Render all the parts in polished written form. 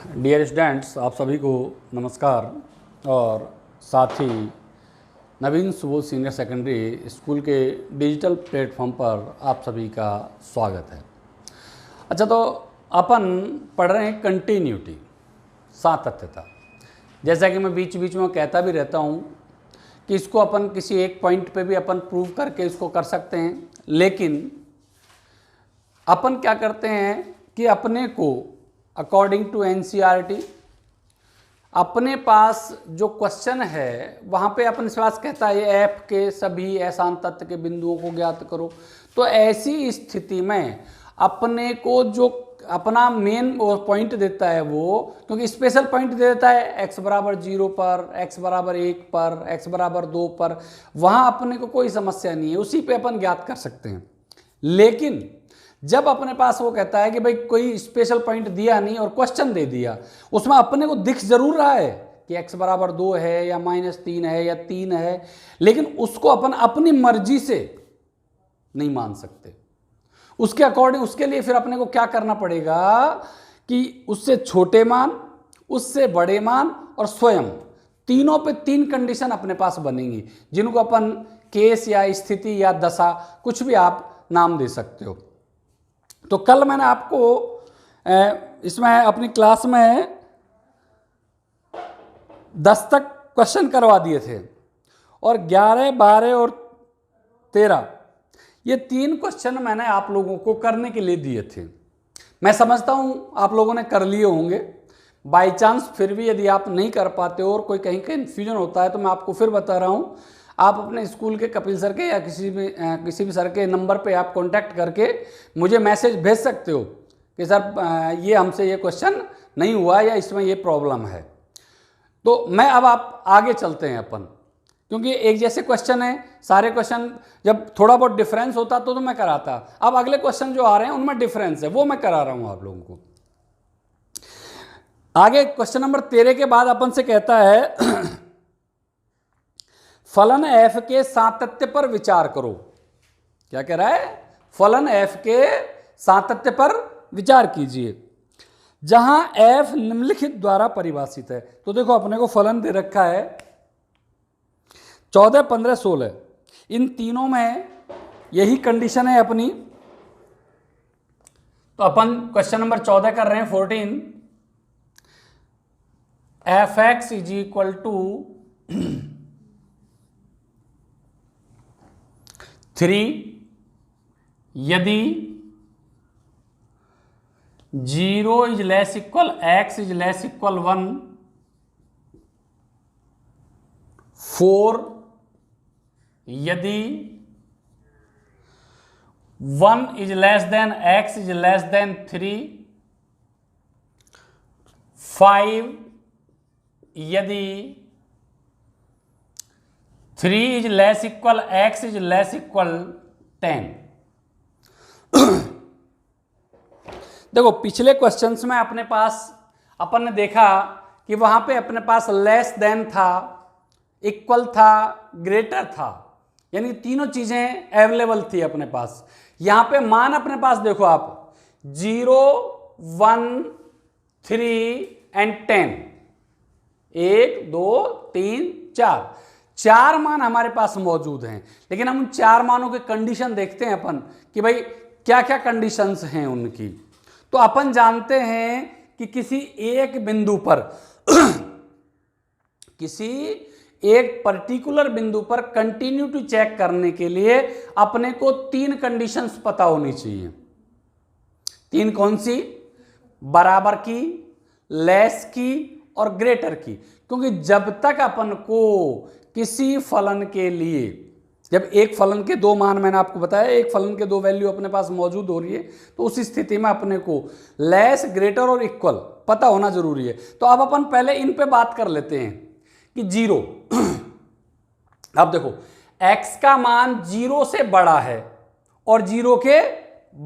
Dear students, आप सभी को नमस्कार। और साथ ही नवीन सुबोध सीनियर सेकेंडरी स्कूल के डिजिटल प्लेटफॉर्म पर आप सभी का स्वागत है। अच्छा, तो अपन पढ़ रहे हैं कंटिन्यूटी, सातत्यता। जैसा कि मैं बीच बीच में कहता भी रहता हूँ कि इसको अपन किसी एक पॉइंट पे भी अपन प्रूव करके इसको कर सकते हैं, लेकिन अपन क्या करते हैं कि अपने को अकॉर्डिंग टू एनसीईआरटी अपने पास जो क्वेश्चन है वहाँ पे अपन से पास कहता है एफ के सभी अशांत तत्व के बिंदुओं को ज्ञात करो। तो ऐसी स्थिति में अपने को जो अपना मेन पॉइंट देता है वो, क्योंकि स्पेशल पॉइंट दे देता है x बराबर 0 पर, x बराबर 1 पर, x बराबर 2 पर, वहाँ अपने को कोई समस्या नहीं है, उसी पे अपन ज्ञात कर सकते हैं। लेकिन जब अपने पास वो कहता है कि भाई कोई स्पेशल पॉइंट दिया नहीं और क्वेश्चन दे दिया, उसमें अपने को दिख जरूर रहा है कि x बराबर 2 है या -3 है या 3 है, लेकिन उसको अपन अपनी मर्जी से नहीं मान सकते। उसके अकॉर्डिंग उसके लिए फिर अपने को क्या करना पड़ेगा कि उससे छोटे मान, उससे बड़े मान और स्वयं, तीनों पे 3 कंडीशन अपने पास बनेंगी, जिनको अपन केस या स्थिति या दशा कुछ भी आप नाम दे सकते हो। तो कल मैंने आपको इसमें अपनी क्लास में 10 तक क्वेश्चन करवा दिए थे और 11, 12 और 13 ये 3 क्वेश्चन मैंने आप लोगों को करने के लिए दिए थे। मैं समझता हूँ आप लोगों ने कर लिए होंगे। बाय चांस फिर भी यदि आप नहीं कर पाते हो और कोई कहीं कन्फ्यूजन होता है तो मैं आपको फिर बता रहा हूँ, आप अपने स्कूल के कपिल सर के या किसी भी सर के नंबर पे आप कांटेक्ट करके मुझे मैसेज भेज सकते हो कि सर ये हमसे ये क्वेश्चन नहीं हुआ या इसमें ये प्रॉब्लम है। तो मैं अब आप आगे चलते हैं अपन, क्योंकि एक जैसे क्वेश्चन है, सारे क्वेश्चन जब थोड़ा बहुत डिफरेंस होता तो मैं कराता। अब अगले क्वेश्चन जो आ रहे हैं उनमें डिफरेंस है, वो मैं करा रहा हूँ आप लोगों को। आगे क्वेश्चन नंबर 13 के बाद अपन से कहता है फलन f के सातत्य पर विचार करो। क्या कह रहा है? फलन f के सातत्य पर विचार कीजिए जहां f निम्नलिखित द्वारा परिभाषित है। तो देखो अपने को फलन दे रखा है 14, 15, 16। इन तीनों में यही कंडीशन है अपनी। तो अपन क्वेश्चन नंबर 14 कर रहे हैं 14। f(x) इज इक्वल टू 3 यदि 0 is less equal x is less equal 1, 4 यदि 1 is less than x is less than 3, 5 यदि 3 is less equal x is less equal 10। देखो पिछले क्वेश्चंस में अपने पास अपन ने देखा कि वहां पे अपने पास लेस देन था, इक्वल था, ग्रेटर था, यानी तीनों चीजें अवेलेबल थी अपने पास। यहां पे मान अपने पास देखो आप 0, 1, 3 एंड 10, 1, 2, 3, 4 मान हमारे पास मौजूद हैं। लेकिन हम उन 4 मानों के कंडीशन देखते हैं अपन कि भाई क्या क्या कंडीशंस हैं उनकी। तो अपन जानते हैं कि किसी एक बिंदु पर किसी एक पर्टिकुलर बिंदु पर कंटिन्यूटी चेक करने के लिए अपने को 3 कंडीशंस पता होनी चाहिए। 3 कौन सी? बराबर की, लेस की और ग्रेटर की। क्योंकि जब तक अपन को किसी फलन के लिए, जब एक फलन के 2 मान, मैंने आपको बताया एक फलन के 2 वैल्यू अपने पास मौजूद हो रही है, तो उस स्थिति में अपने को लेस, ग्रेटर और इक्वल पता होना जरूरी है। तो अब अपन पहले इन पे बात कर लेते हैं कि 0 अब देखो x का मान 0 से बड़ा है और 0 के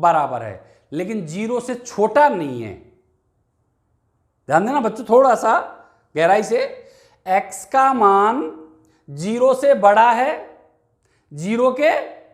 बराबर है, लेकिन 0 से छोटा नहीं है। ध्यान देना बच्चों थोड़ा सा गहराई से। x का मान 0 से बड़ा है, 0 के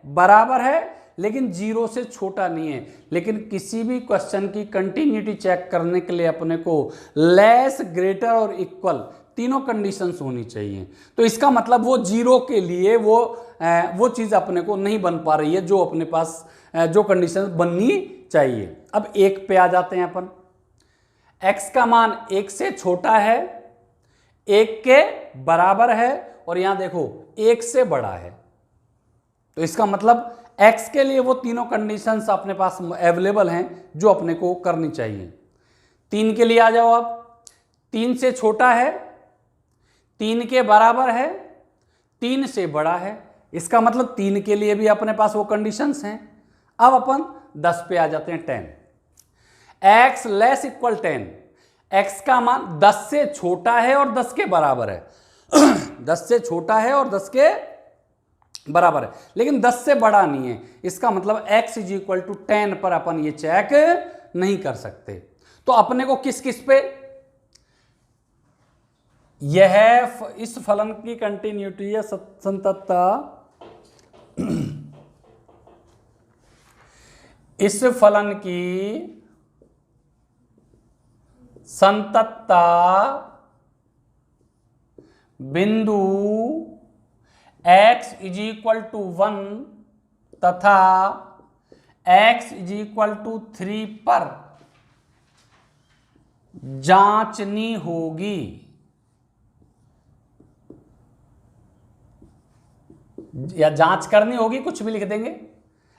बराबर है, लेकिन 0 से छोटा नहीं है। लेकिन किसी भी क्वेश्चन की कंटिन्यूटी चेक करने के लिए अपने को लेस, ग्रेटर और इक्वल तीनों कंडीशंस होनी चाहिए। तो इसका मतलब वो 0 के लिए वो चीज़ अपने को नहीं बन पा रही है जो अपने पास जो कंडीशन बननी चाहिए। अब 1 पे आ जाते हैं अपन। x का मान 1 से छोटा है, 1 के बराबर है, और यहां देखो 1 से बड़ा है। तो इसका मतलब x के लिए वो तीनों कंडीशंस अपने पास अवेलेबल हैं जो अपने को करनी चाहिए। 3 के लिए आ जाओ आप। 3 से छोटा है, 3 के बराबर है, 3 से बड़ा है। इसका मतलब 3 के लिए भी अपने पास वो कंडीशंस हैं। अब अपन 10 पे आ जाते हैं। 10 x लेस इक्वल 10, x का मान 10 से छोटा है और 10 के बराबर है 10 से छोटा है और 10 के बराबर है, लेकिन 10 से बड़ा नहीं है। इसका मतलब x इज इक्वल टू 10 पर अपन ये चेक नहीं कर सकते। तो अपने को किस किस पे यह इस फलन की कंटिन्यूटी या संततता, इस फलन की संततता बिंदु x इज इक्वल टू 1 तथा x इज इक्वल टू 3 पर जांचनी होगी। या जांच करनी होगी, कुछ भी लिख देंगे।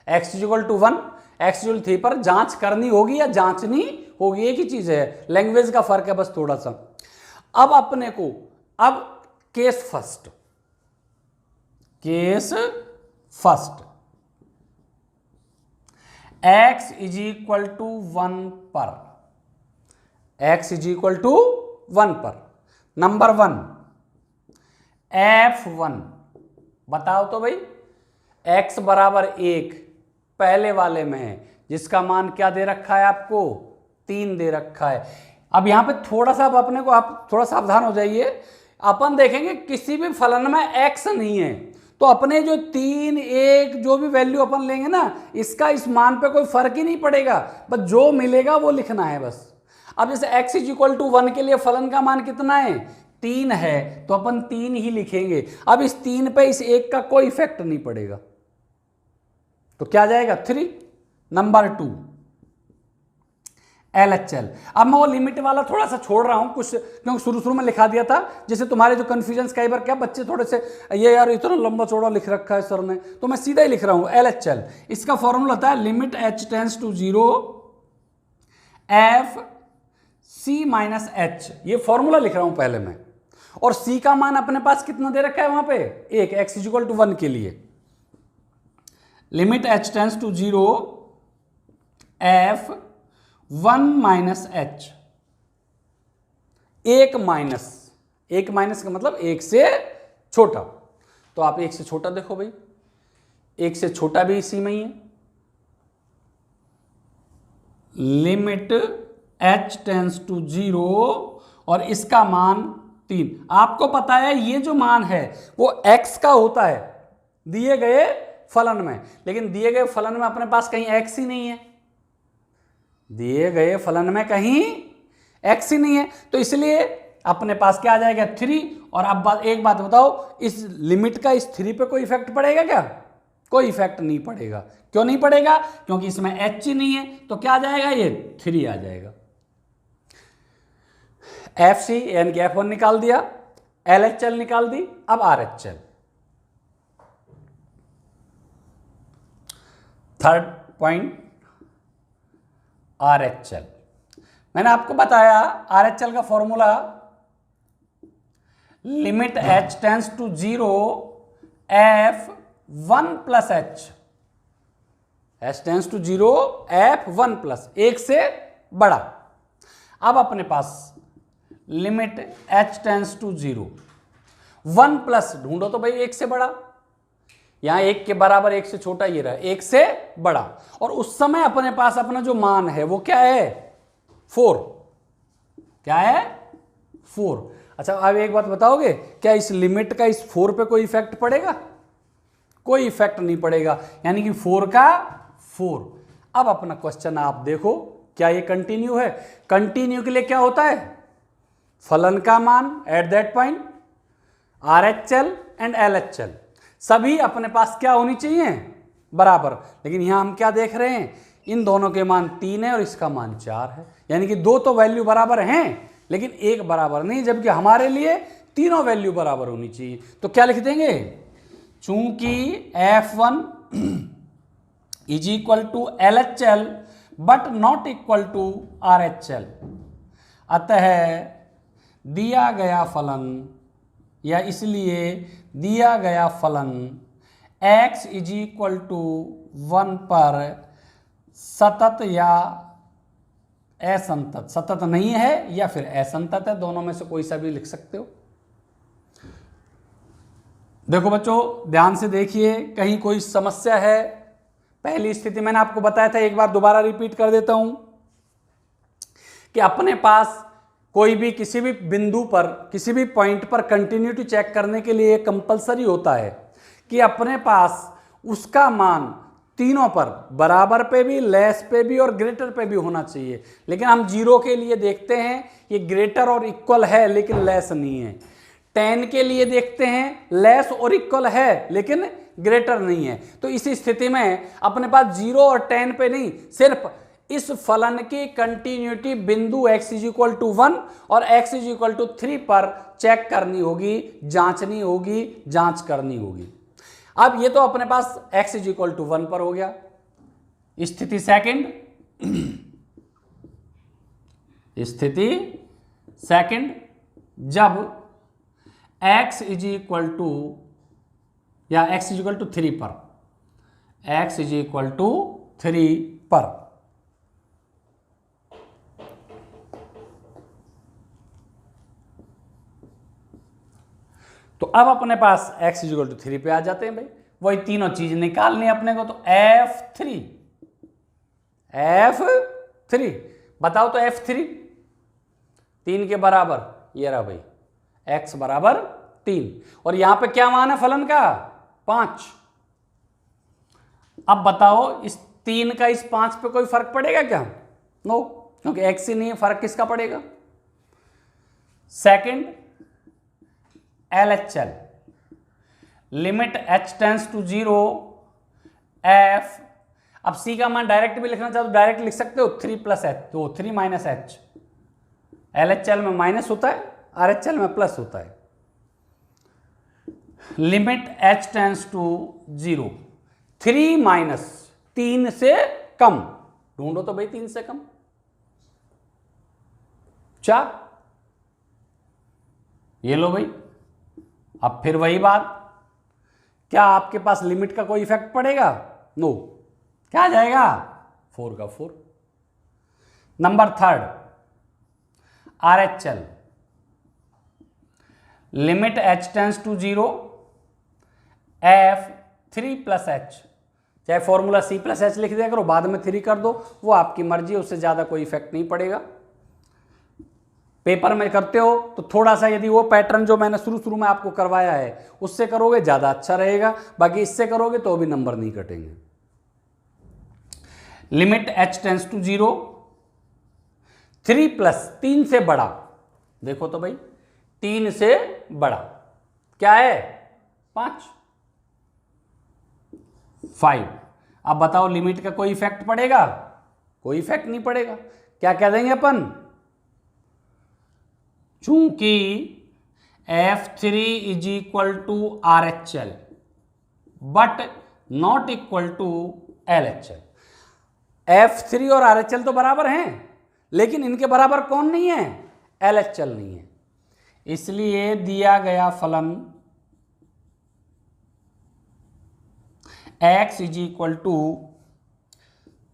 x is equal to 1, x is equal 3 पर जांच करनी होगी या जांचनी होगी, एक ही चीज है, लैंग्वेज का फर्क है बस थोड़ा सा। अब अपने को अब case first x is equal to 1 पर, x इज इक्वल टू 1 पर नंबर 1 f1 बताओ तो भाई। x बराबर 1 पहले वाले में है, जिसका मान क्या दे रखा है आपको, 3 दे रखा है। अब यहां पे थोड़ा सा अपने को आप थोड़ा सावधान हो जाइए। अपन देखेंगे किसी भी फलन में x नहीं है, तो अपने जो 3, 1 जो भी वैल्यू अपन लेंगे ना, इसका इस मान पे कोई फर्क ही नहीं पड़ेगा, बस जो मिलेगा वो लिखना है बस। अब जैसे x इज इक्वल टू 1 के लिए फलन का मान कितना है, 3 है, तो अपन 3 ही लिखेंगे। अब इस 3 पे इस 1 का कोई इफेक्ट नहीं पड़ेगा, तो क्या जाएगा 3। Number 2 LHL। अब मैं वो लिमिट वाला थोड़ा सा छोड़ रहा हूं कुछ, क्योंकि शुरू में लिखा दिया था, जैसे तुम्हारे जो कंफ्यूजन कई बार क्या बच्चे थोड़े से ये यार इतना लंबा चौड़ा लिख रखा है सर ने, तो मैं सीधा ही लिख रहा हूं LHL। इसका फॉर्मूला होता है limit h tends to 0 f c minus h। ये फॉर्मूला लिख रहा हूं पहले मैं, और c का मान अपने पास कितना दे रखा है वहां पे 1, x इज इक्वल टू 1 के लिए limit h tends to 0 f 1 minus h। एक माइनस का मतलब 1 से छोटा, तो आप 1 से छोटा देखो भाई, 1 से छोटा भी इसी में ही है। लिमिट h टेंड्स टू 0 और इसका मान 3। आपको पता है ये जो मान है वो x का होता है दिए गए फलन में, लेकिन दिए गए फलन में अपने पास कहीं x ही नहीं है, दिए गए फलन में कहीं x ही नहीं है, तो इसलिए अपने पास क्या आ जाएगा 3। और अब एक बात बताओ, इस लिमिट का इस 3 पे कोई इफेक्ट पड़ेगा क्या, कोई इफेक्ट नहीं पड़ेगा। क्यों नहीं पड़ेगा, क्योंकि इसमें h ही नहीं है, तो क्या आ जाएगा ये 3 आ जाएगा। FC यानी कि F1 निकाल दिया, LHL निकाल दी, अब RHL। Third point RHL। मैंने आपको बताया RHL का formula limit h tends to 0 f1 plus h tends to 0 f1 plus 1 से बड़ा। अब अपने पास limit h tends to 0 1 plus ढूंढो तो भाई 1 से बड़ा, यहां 1 के बराबर 1 से छोटा ये रहा, 1 से बड़ा, और उस समय अपने पास अपना जो मान है वो क्या है 4। क्या है 4। अच्छा अब एक बात बताओगे, क्या इस लिमिट का इस 4 पे कोई इफेक्ट पड़ेगा, कोई इफेक्ट नहीं पड़ेगा, यानी कि 4 का 4। अब अपना क्वेश्चन आप देखो, क्या ये कंटिन्यू है? कंटिन्यू के लिए क्या होता है? फलन का मान at that point, RHL and LHL सभी अपने पास क्या होनी चाहिए? बराबर। लेकिन यहां हम क्या देख रहे हैं? इन दोनों के मान 3 है और इसका मान 4 है, यानी कि दो तो वैल्यू बराबर हैं लेकिन एक बराबर नहीं, जबकि हमारे लिए तीनों वैल्यू बराबर होनी चाहिए। तो क्या लिख देंगे? चूंकि F1 is equal to LHL but not equal to RHL, अतः दिया गया फलन या इसलिए दिया गया फलन x इज इक्वल टू 1 पर सतत या असंतत, सतत नहीं है या फिर असंतत है, दोनों में से कोई सा भी लिख सकते हो। देखो बच्चों ध्यान से देखिए, कहीं कोई समस्या है? पहली स्थिति मैंने आपको बताया था, एक बार दोबारा रिपीट कर देता हूं कि अपने पास कोई भी किसी भी बिंदु पर, किसी भी पॉइंट पर कंटिन्यूटी चेक करने के लिए कंपलसरी होता है कि अपने पास उसका मान तीनों पर, बराबर पे भी, लेस पे भी और ग्रेटर पे भी होना चाहिए। लेकिन हम जीरो के लिए देखते हैं ये ग्रेटर और इक्वल है लेकिन लेस नहीं है। 10 के लिए देखते हैं लेस और इक्वल है लेकिन ग्रेटर नहीं है। तो इसी स्थिति में अपने पास 0 और 10 पे नहीं, सिर्फ इस फलन की कंटिन्यूटी बिंदु x इज इक्वल टू 1 और x इज इक्वल टू 3 पर चेक करनी होगी, जांचनी होगी, जांच करनी होगी। अब ये तो अपने पास x इज इक्वल टू 1 पर हो गया। स्थिति सेकंड, स्थिति सेकंड, जब x इज इक्वल टू या x इज इक्वल टू 3 पर, x इज इक्वल टू 3 पर, तो अब अपने पास x इज इक्वल टू 3 पे आ जाते हैं भाई। वही तीनों चीज निकालनी है अपने को, तो F3 बताओ तो F3 3 के बराबर, ये रहा भाई x बराबर 3, और यहां पे क्या मान है फलन का? 5। अब बताओ इस 3 का इस 5 पे कोई फर्क पड़ेगा क्या? नो, क्योंकि x ही नहीं है, फर्क किसका पड़ेगा? Second, LHL limit h tends to 0 f, अब c का मान डायरेक्ट भी लिखना चाहो तो डायरेक्ट लिख सकते हो, 3 प्लस एच, तो 3 माइनस एच। LHL में माइनस होता है, RHL में प्लस होता है। Limit h tends to 0, 3 minus 3 से कम, ढूंढो तो भाई 3 से कम 4, ये लो भाई। अब फिर वही बात, क्या आपके पास लिमिट का कोई इफेक्ट पड़ेगा? नो, क्या आ जाएगा? 4 का 4। Number third, RHL limit h tends to 0 F3 plus h, चाहे फॉर्मूला c प्लस h लिख दिया करो, बाद में 3 कर दो, वो आपकी मर्जी, उससे ज्यादा कोई इफेक्ट नहीं पड़ेगा। पेपर में करते हो तो थोड़ा सा, यदि वो पैटर्न जो मैंने शुरू में आपको करवाया है उससे करोगे ज्यादा अच्छा रहेगा, बाकी इससे करोगे तो भी नंबर नहीं कटेंगे। Limit h tends to 0, 3 plus 3 से बड़ा, देखो तो भाई 3 से बड़ा क्या है? 5। अब बताओ लिमिट का कोई इफेक्ट पड़ेगा? कोई इफेक्ट नहीं पड़ेगा। क्या कह देंगे अपन? चूंकि F3 is equal to RHL but not equal to LHL। F3 और RHL तो बराबर हैं, लेकिन इनके बराबर कौन नहीं है? LHL नहीं है। इसलिए दिया गया फलन x इज इक्वल टू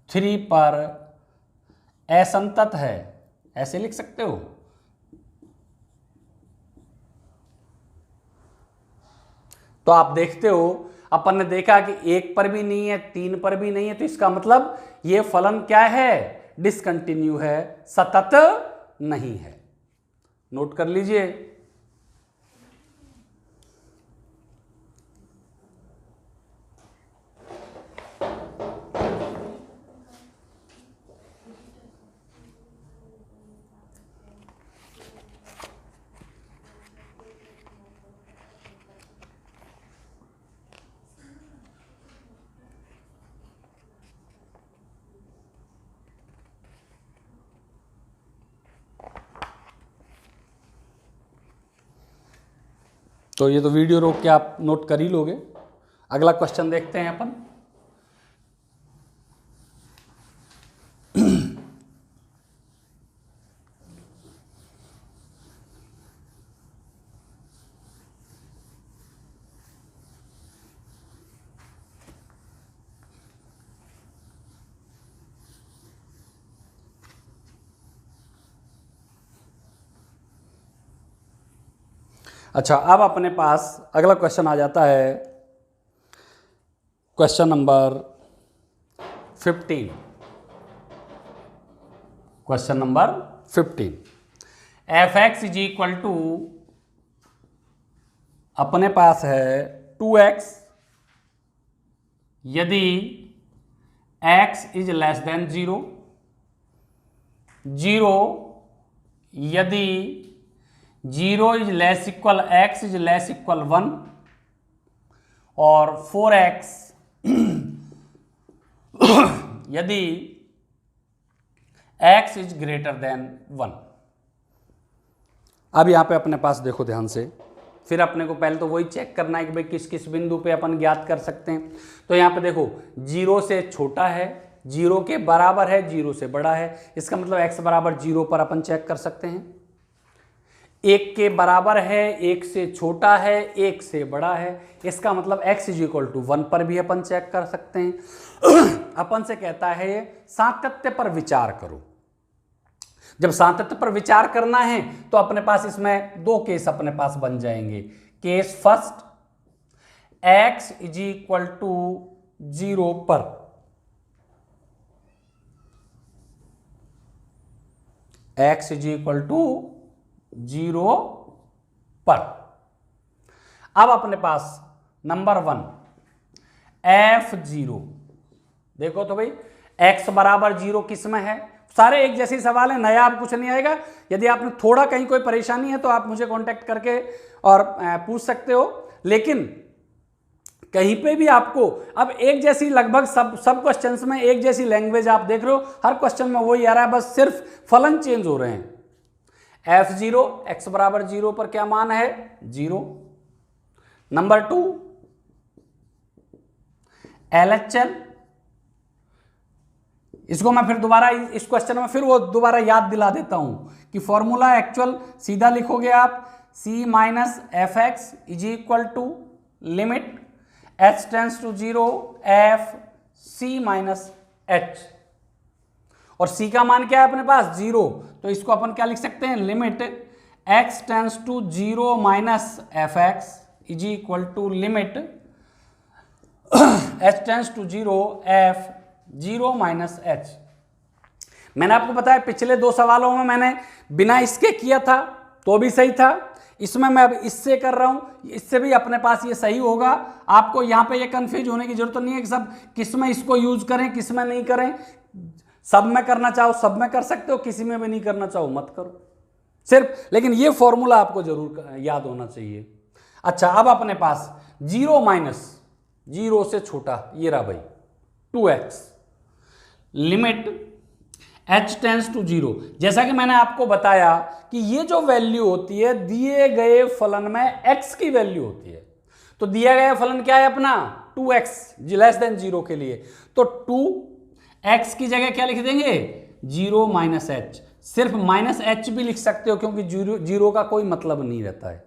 3 पर असंतत है, ऐसे लिख सकते हो। तो आप देखते हो, अपन ने देखा कि 1 पर भी नहीं है, 3 पर भी नहीं है, तो इसका मतलब ये फलन क्या है? डिसकंटिन्यू है, सतत नहीं है। नोट कर लीजिए। तो ये तो वीडियो रोक के आप नोट कर ही लोगे। अगला क्वेश्चन देखते हैं अपन। अच्छा, अब अपने पास अगला क्वेश्चन आ जाता है, question number 15। Question number 15, f x is equal to, अपने पास है 2x यदि x इज लेस देन 0, 0 यदि 0 is less equal x is less equal 1, और 4x यदि x इज ग्रेटर देन 1। अब यहां पे अपने पास देखो ध्यान से, फिर अपने को पहले तो वही चेक करना है कि भाई किस किस बिंदु पे अपन ज्ञात कर सकते हैं। तो यहां पे देखो 0 से छोटा है, 0 के बराबर है, 0 से बड़ा है, इसका मतलब x बराबर 0 पर अपन चेक कर सकते हैं। 1 के बराबर है, 1 से छोटा है, 1 से बड़ा है, इसका मतलब x इज इक्वल टू 1 पर भी अपन चेक कर सकते हैं। अपन से कहता है सातत्य पर विचार करो। जब सातत्य पर विचार करना है तो अपने पास इसमें दो केस अपने पास बन जाएंगे। Case first, x is equal to 0 पर, x इज इक्वल टू 0 पर। अब अपने पास नंबर 1 f0, देखो तो भाई x बराबर 0 किस में है? सारे एक जैसे सवाल है, नया आप कुछ नहीं आएगा। यदि आपने थोड़ा कहीं कोई परेशानी है तो आप मुझे कांटेक्ट करके और पूछ सकते हो, लेकिन कहीं पे भी आपको अब एक जैसी लगभग सब क्वेश्चंस में एक जैसी लैंग्वेज आप देख रहे हो, हर क्वेश्चन में वही आ रहा है, बस सिर्फ फलन चेंज हो रहे हैं। f0 x बराबर 0 पर क्या मान है? 0। नंबर 2 LHL, इसको मैं फिर दोबारा इस क्वेश्चन में फिर वो दोबारा याद दिला देता हूं कि फॉर्मूला एक्चुअल सीधा लिखोगे आप, c minus f x is equal to limit h tends to 0 f c minus h, और c का मान क्या है अपने पास? 0। तो इसको अपन क्या लिख सकते हैं? Limit x tends to 0 minus f x is equal to limit h tends to 0 f 0 minus h। मैंने आपको बताया पिछले दो सवालों में मैंने बिना इसके किया था तो भी सही था, इसमें मैं अब इससे कर रहा हूं, इससे भी अपने पास ये सही होगा। आपको यहां पे ये कंफ्यूज होने की जरूरत नहीं है कि सब किस में इसको यूज करें किस में नहीं करें। सब में करना चाहो सब में कर सकते हो, किसी में भी नहीं करना चाहो मत करो सिर्फ, लेकिन ये फॉर्मूला आपको जरूर याद होना चाहिए। अच्छा, अब अपने पास 0 माइनस 0 से छोटा, ये रहा भाई 2x, limit h tends to 0। जैसा कि मैंने आपको बताया कि ये जो वैल्यू होती है दिए गए फलन में x की वैल्यू होती है, तो दिया गया फलन क्या है अपना? 2x लेस देन 0 के लिए, तो 2x की जगह क्या लिख देंगे? 0 माइनस h। सिर्फ माइनस h भी लिख सकते हो क्योंकि 0 का कोई मतलब नहीं रहता है।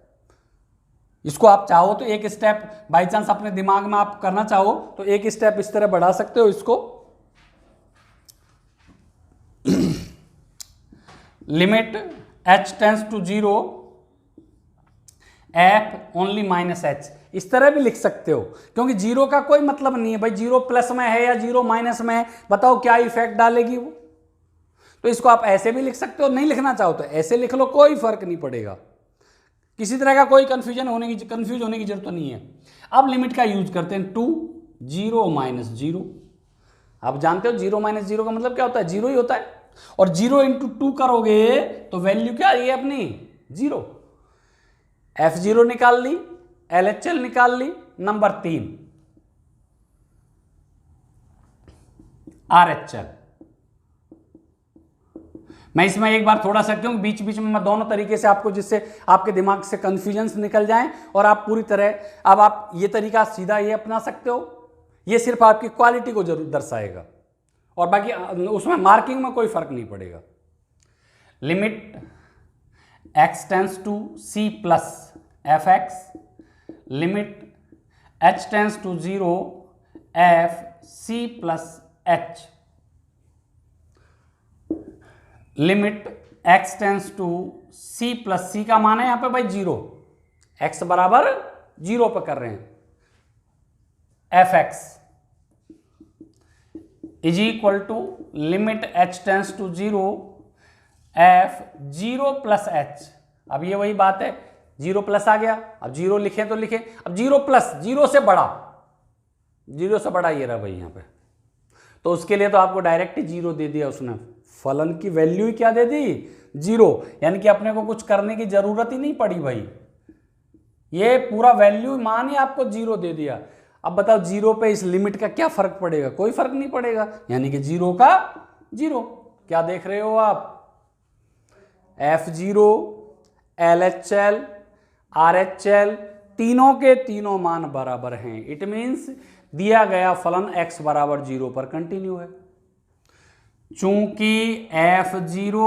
इसको आप चाहो तो एक स्टेप बाई चांस अपने दिमाग में आप करना चाहो तो एक स्टेप इस तरह बढ़ा सकते हो इसको, limit h tends to 0 f only minus h, इस तरह भी लिख सकते हो क्योंकि 0 का कोई मतलब नहीं है भाई, 0 प्लस में है या 0 माइनस में है, बताओ क्या इफेक्ट डालेगी वो। तो इसको आप ऐसे भी लिख सकते हो, नहीं लिखना चाहो तो ऐसे लिख लो, कोई फर्क नहीं पड़ेगा, किसी तरह का कोई कंफ्यूज होने की जरूरत नहीं है। अब लिमिट का यूज करते हैं 2 0 माइनस 0। आप जानते हो 0 माइनस 0 का मतलब क्या होता है? 0 ही होता है, और 0 इंटू 2 करोगे तो वैल्यू क्या आई है अपनी? 0। f0 निकाल ली, LHL निकाल ली। नंबर 3 RHL, मैं इसमें एक बार थोड़ा सा क्योंकि बीच बीच में मैं दोनों तरीके से आपको, जिससे आपके दिमाग से कंफ्यूजन निकल जाएं और आप पूरी तरह, अब आप ये तरीका सीधा ये अपना सकते हो, ये सिर्फ आपकी क्वालिटी को जरूर दर्शाएगा और बाकी उसमें मार्किंग में कोई फर्क नहीं पड़ेगा। Limit x tends to c plus f x, limit h tends to 0 f c plus h, limit x tends to c plus c का मान है यहां पे भाई 0, x बराबर 0 पर कर रहे हैं, f x is equal to limit h tends to 0 f 0 plus h। अब ये वही बात है, 0 प्लस आ गया, अब 0 लिखे तो लिखे, अब 0 प्लस 0 से बड़ा, 0 से बड़ा ये रहा भाई यहाँ पे, तो उसके लिए तो आपको डायरेक्ट ही 0 दे दिया उसने, फलन की वैल्यू ही क्या दे दी 0, यानी कि अपने को कुछ करने की जरूरत ही नहीं पड़ी भाई, ये पूरा वैल्यू मान ही आपको 0 दे दिया। अब बताओ 0 पे इस लिमिट का क्या फर्क पड़ेगा, कोई फर्क नहीं पड़ेगा, यानी कि 0 का 0। क्या देख रहे हो आप, F0 LHL RHL तीनों के तीनों मान बराबर हैं, इट मीन्स दिया गया फलन x बराबर 0 पर कंटिन्यू है। चूंकि F0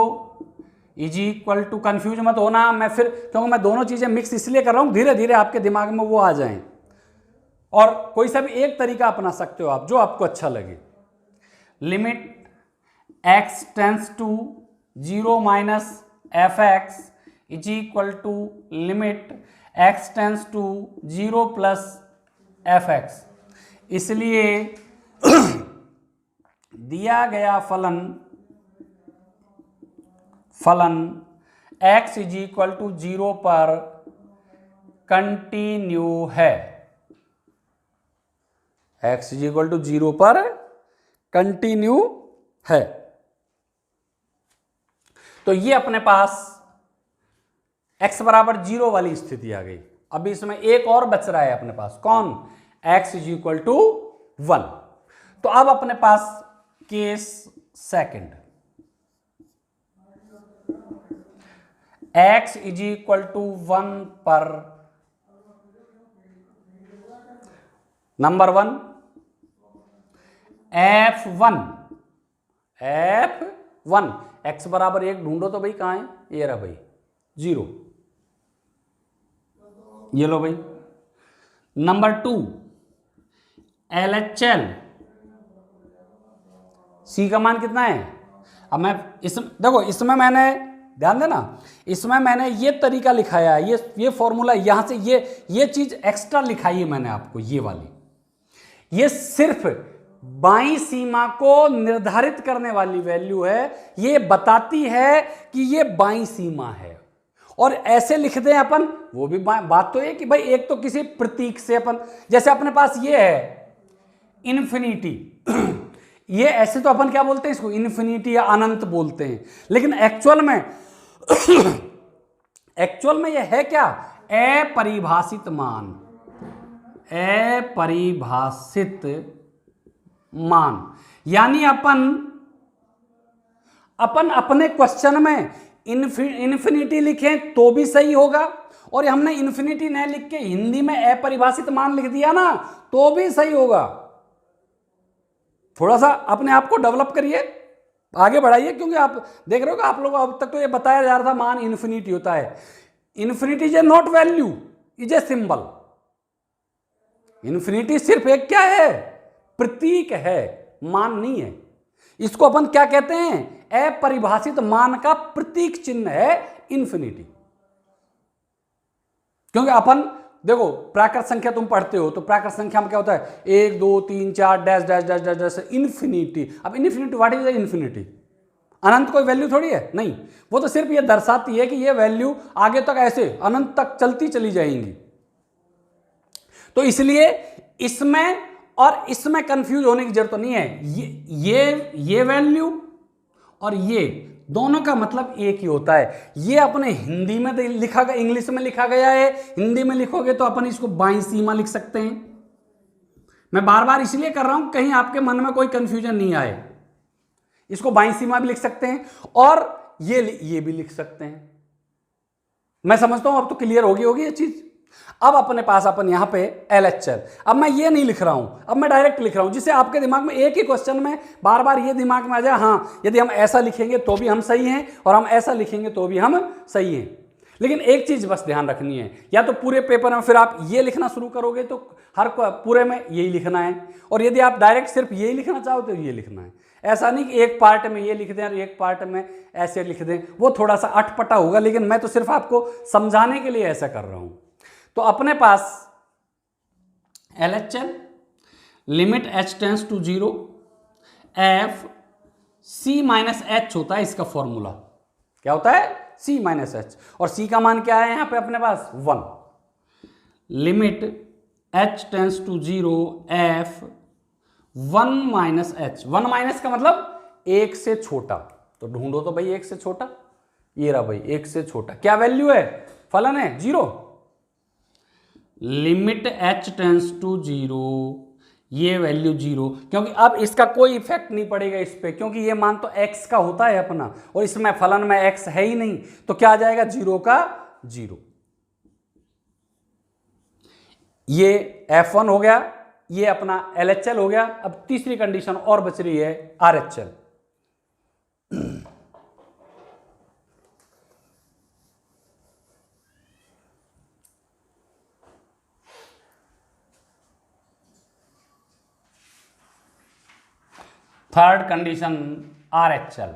is equal to, confuse मत होना, मैं फिर क्योंकि मैं दोनों चीजें मिक्स इसलिए कर रहा हूं, धीरे धीरे आपके दिमाग में वो आ जाएं, और कोई सा भी एक तरीका अपना सकते हो आप जो आपको अच्छा लगे। Limit x tends to 0 minus f x is equal to limit x tends to 0 plus f x, इसलिए दिया गया फलन x इज इक्वल टू 0 पर कंटिन्यू है, x इज इक्वल टू 0 पर कंटिन्यू है। तो ये अपने पास x बराबर 0 वाली स्थिति आ गई। अभी इसमें एक और बच रहा है अपने पास, कौन, x इज इक्वल टू 1। तो अब अपने पास case second, x is equal to 1 पर नंबर 1 F1 x बराबर 1 ढूंढो तो भाई कहां है, ये रहा भाई 0, ये लो भाई। नंबर 2 LHL, C का मान कितना है, अब मैं देखो इसमें मैंने ध्यान देना, इसमें मैंने ये तरीका लिखाया है, ये फॉर्मूला यहां से ये चीज एक्स्ट्रा लिखाई है मैंने आपको, ये वाली, ये सिर्फ बाईं सीमा को निर्धारित करने वाली वैल्यू है, ये बताती है कि ये बाईं सीमा है। और ऐसे लिख दें अपन, वो भी बात तो है कि भाई एक तो किसी प्रतीक से अपन, जैसे अपने पास ये है इन्फिनिटी, ये ऐसे तो अपन क्या बोलते हैं इसको, इन्फिनिटी या अनंत बोलते हैं, लेकिन एक्चुअल में ये है क्या, अपरिभाषित मान, अपरिभाषित मान, यानी अपन अपने क्वेश्चन में इन्फिनिटी लिखें तो भी सही होगा, और हमने इन्फिनिटी नहीं लिख के हिंदी में अपरिभाषित मान लिख दिया ना तो भी सही होगा। थोड़ा सा अपने आप को डेवलप करिए, आगे बढ़ाइए, क्योंकि आप देख रहे हो कि आप लोगों को अब तक तो ये बताया जा रहा था मान इन्फिनिटी होता है, infinity is a not value, is a symbol. Infinity सिर्फ एक क्या है, प्रतीक है, मान नहीं है। इसको अपन क्या कहते हैं, अपरिभाषित मान का प्रतीक चिन्ह है इन्फिनिटी। क्योंकि अपन देखो प्राकृत संख्या तुम पढ़ते हो तो प्राकृत संख्या में क्या होता है, 1 2 3 4 dash dash dash dash dash infinity. अब इन्फिनिटी व्हाट इज इन्फिनिटी, अनंत कोई वैल्यू थोड़ी है, नहीं, वो तो सिर्फ ये दर्शाती है कि ये वैल्यू आगे तक ऐसे अनंत तक चलती चली जाएंगी। तो इसलिए इसमें और इसमें कंफ्यूज होने की जरूरत नहीं है, ये वैल्यू और ये दोनों का मतलब एक ही होता है। ये अपने हिंदी में लिखा गया, इंग्लिश में लिखा गया है, हिंदी में लिखोगे तो अपन इसको बाईं सीमा लिख सकते हैं। मैं बार बार इसलिए कर रहा हूं कहीं आपके मन में कोई कंफ्यूजन नहीं आए। इसको बाईं सीमा भी लिख सकते हैं, और ये भी लिख सकते हैं। मैं समझता हूं अब तो क्लियर होगी ये चीज। अब अपने पास अपन यहां पे LHL, अब मैं ये नहीं लिख रहा हूं, अब मैं डायरेक्ट लिख रहा हूं, जिससे आपके दिमाग में एक ही क्वेश्चन में बार बार ये दिमाग में आ जाए, हाँ यदि हम ऐसा लिखेंगे तो भी हम सही हैं और हम ऐसा लिखेंगे तो भी हम सही हैं। लेकिन एक चीज बस ध्यान रखनी है, या तो पूरे पेपर में फिर आप ये लिखना शुरू करोगे तो हर पूरे में यही लिखना है, और यदि आप डायरेक्ट सिर्फ यही लिखना चाहो तो ये लिखना है। ऐसा नहीं कि एक पार्ट में ये लिख दें और एक पार्ट में ऐसे लिख दें, वो थोड़ा सा अटपटा होगा, लेकिन मैं तो सिर्फ आपको समझाने के लिए ऐसा कर रहा हूं। तो अपने पास LHL limit h tends to 0 f c minus h होता है इसका फॉर्मूला। क्या होता है? c माइनस h, और c का मान क्या है यहां पे अपने पास 1। Limit h tends to 0 f 1 minus h, 1 minus का मतलब एक से छोटा, तो ढूंढो तो भाई एक से छोटा, ये रहा भाई एक से छोटा, क्या वैल्यू है? फलन है 0। लिमिट h टेंस टू 0, ये वैल्यू 0, क्योंकि अब इसका कोई इफेक्ट नहीं पड़ेगा इस पे, क्योंकि ये मान तो x का होता है अपना, और इसमें फलन में x है ही नहीं, तो क्या आ जाएगा 0 का 0। ये F1 हो गया, ये अपना LHL हो गया। अब तीसरी कंडीशन और बच रही है RHL। Third condition RHL।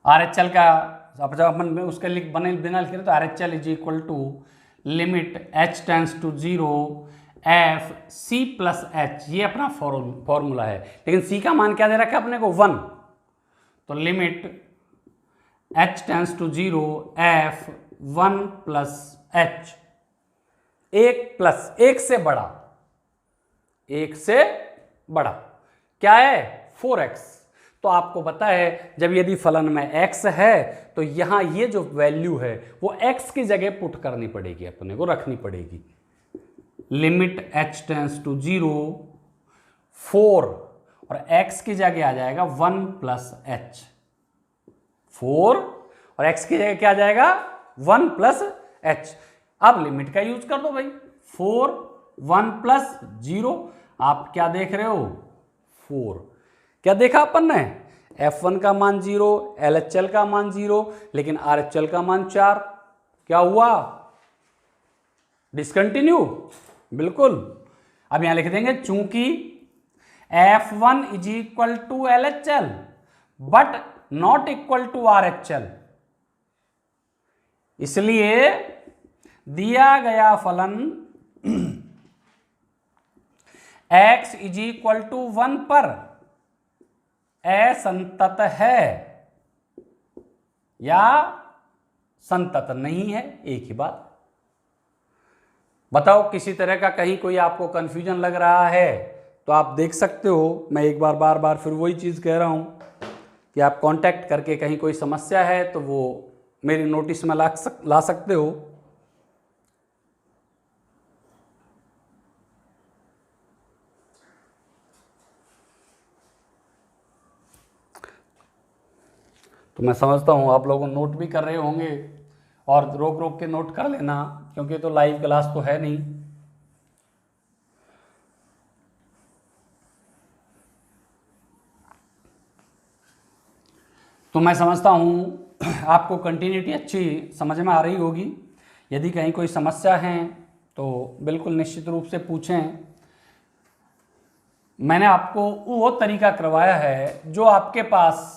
RHL का अब जब अपन उसके बिना लिख रहे तो RHL is equal to limit h tends to 0 f c plus h, ये अपना फॉर्मूला है। लेकिन c का मान क्या दे रखा है अपने को? 1। तो limit h tends to 0 f 1 plus h, एक प्लस एक से बड़ा, एक से बड़ा क्या है? 4x। तो आपको पता है जब यदि फलन में x है तो यहां ये जो वैल्यू है वो x की जगह पुट करनी पड़ेगी, अपने को रखनी पड़ेगी। लिमिट h टेंस टू 0 4, और x की जगह आ जाएगा 1 प्लस h, 4 और x की जगह क्या आ जाएगा? 1 प्लस h। अब लिमिट का यूज कर दो भाई, 4 1 प्लस 0, आप क्या देख रहे हो? 4। क्या देखा अपन ने? F1 का मान 0, LHL का मान 0, लेकिन RHL का मान 4। क्या हुआ? डिसकंटिन्यू, बिल्कुल। अब यहां लिख देंगे चूंकि F1 is equal to LHL but not equal to RHL, इसलिए दिया गया फलन x इज इक्वल टू 1 पर असंतत है या संतत नहीं है, एक ही बात। बताओ किसी तरह का कहीं कोई आपको कंफ्यूजन लग रहा है तो आप देख सकते हो। मैं एक बार बार बार फिर वही चीज़ कह रहा हूं कि आप कांटेक्ट करके कहीं कोई समस्या है तो वो मेरी नोटिस में ला सकते हो। तो मैं समझता हूँ आप लोग नोट भी कर रहे होंगे, और रोक रोक के नोट कर लेना, क्योंकि तो लाइव क्लास तो है नहीं। तो मैं समझता हूँ आपको कंटिन्यूटी अच्छी समझ में आ रही होगी। यदि कहीं कोई समस्या है तो बिल्कुल निश्चित रूप से पूछें। मैंने आपको वो तरीका करवाया है जो आपके पास